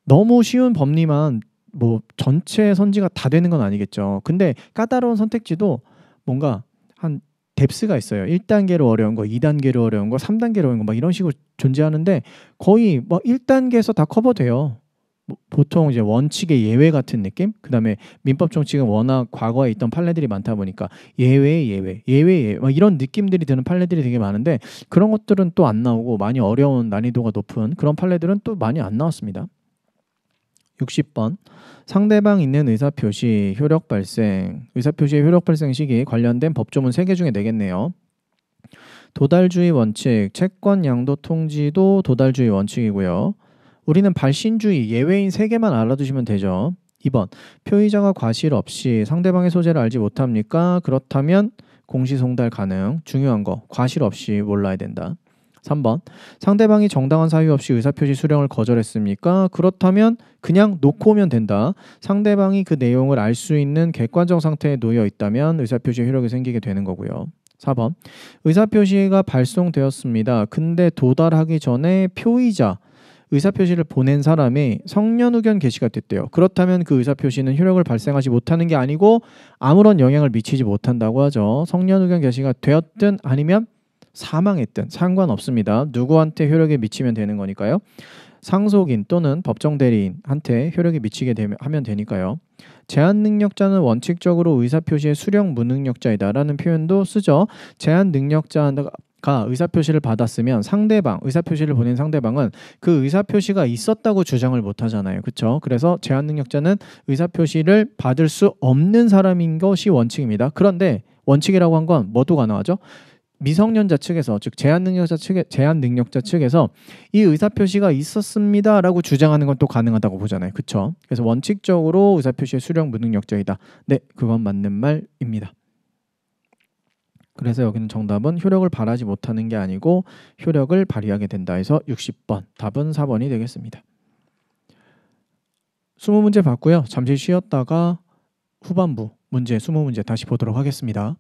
너무 쉬운 법리만 뭐 전체 선지가 다 되는 건 아니겠죠. 근데 까다로운 선택지도 뭔가 한 뎁스가 있어요. 1단계로 어려운 거, 2단계로 어려운 거, 3단계로 어려운 거 막 이런 식으로 존재하는데 거의 뭐 1단계에서 다 커버돼요. 뭐 보통 이제 원칙의 예외 같은 느낌? 그다음에 민법 총칙은 워낙 과거에 있던 판례들이 많다 보니까 예외 막 이런 느낌들이 드는 판례들이 되게 많은데 그런 것들은 또 안 나오고 많이 어려운 난이도가 높은 그런 판례들은 또 많이 안 나왔습니다. 60번 상대방 있는 의사표시 효력 발생 의사표시의 효력 발생 시기 관련된 법조문 3개 중에 내겠네요. 도달주의 원칙 채권 양도 통지도 도달주의 원칙이고요. 우리는 발신주의 예외인 3개만 알아두시면 되죠. 2번 표의자가 과실 없이 상대방의 소재를 알지 못합니까? 그렇다면 공시송달 가능. 중요한 거 과실 없이 몰라야 된다. 3번 상대방이 정당한 사유 없이 의사표시 수령을 거절했습니까? 그렇다면 그냥 놓고 오면 된다. 상대방이 그 내용을 알 수 있는 객관적 상태에 놓여 있다면 의사표시 효력이 생기게 되는 거고요. 4번 의사표시가 발송되었습니다. 근데 도달하기 전에 표의자 의사표시를 보낸 사람이 성년 의견 게시가 됐대요. 그렇다면 그 의사표시는 효력을 발생하지 못하는 게 아니고 아무런 영향을 미치지 못한다고 하죠. 성년 의견 게시가 되었든 아니면 사망했든 상관없습니다. 누구한테 효력이 미치면 되는 거니까요. 상속인 또는 법정 대리인한테 효력이 미치게 하면 되니까요. 제한 능력자는 원칙적으로 의사표시의 수령 무능력자이다라는 표현도 쓰죠. 제한 능력자가 의사표시를 받았으면 상대방, 의사표시를 보낸 상대방은 그 의사표시가 있었다고 주장을 못 하잖아요. 그렇죠? 그래서 제한 능력자는 의사표시를 받을 수 없는 사람인 것이 원칙입니다. 그런데 원칙이라고 한 건 뭐도 가능하죠? 미성년자 측에서 즉 제한 능력자 측에서 이 의사표시가 있었습니다라고 주장하는 건 또 가능하다고 보잖아요. 그렇죠? 그래서 원칙적으로 의사표시의 수령 무능력자이다. 네, 그건 맞는 말입니다. 그래서 여기는 정답은 효력을 발하지 못하는 게 아니고 효력을 발휘하게 된다 해서 60번 답은 4번이 되겠습니다. 20문제 봤고요. 잠시 쉬었다가 후반부 문제 20문제 다시 보도록 하겠습니다.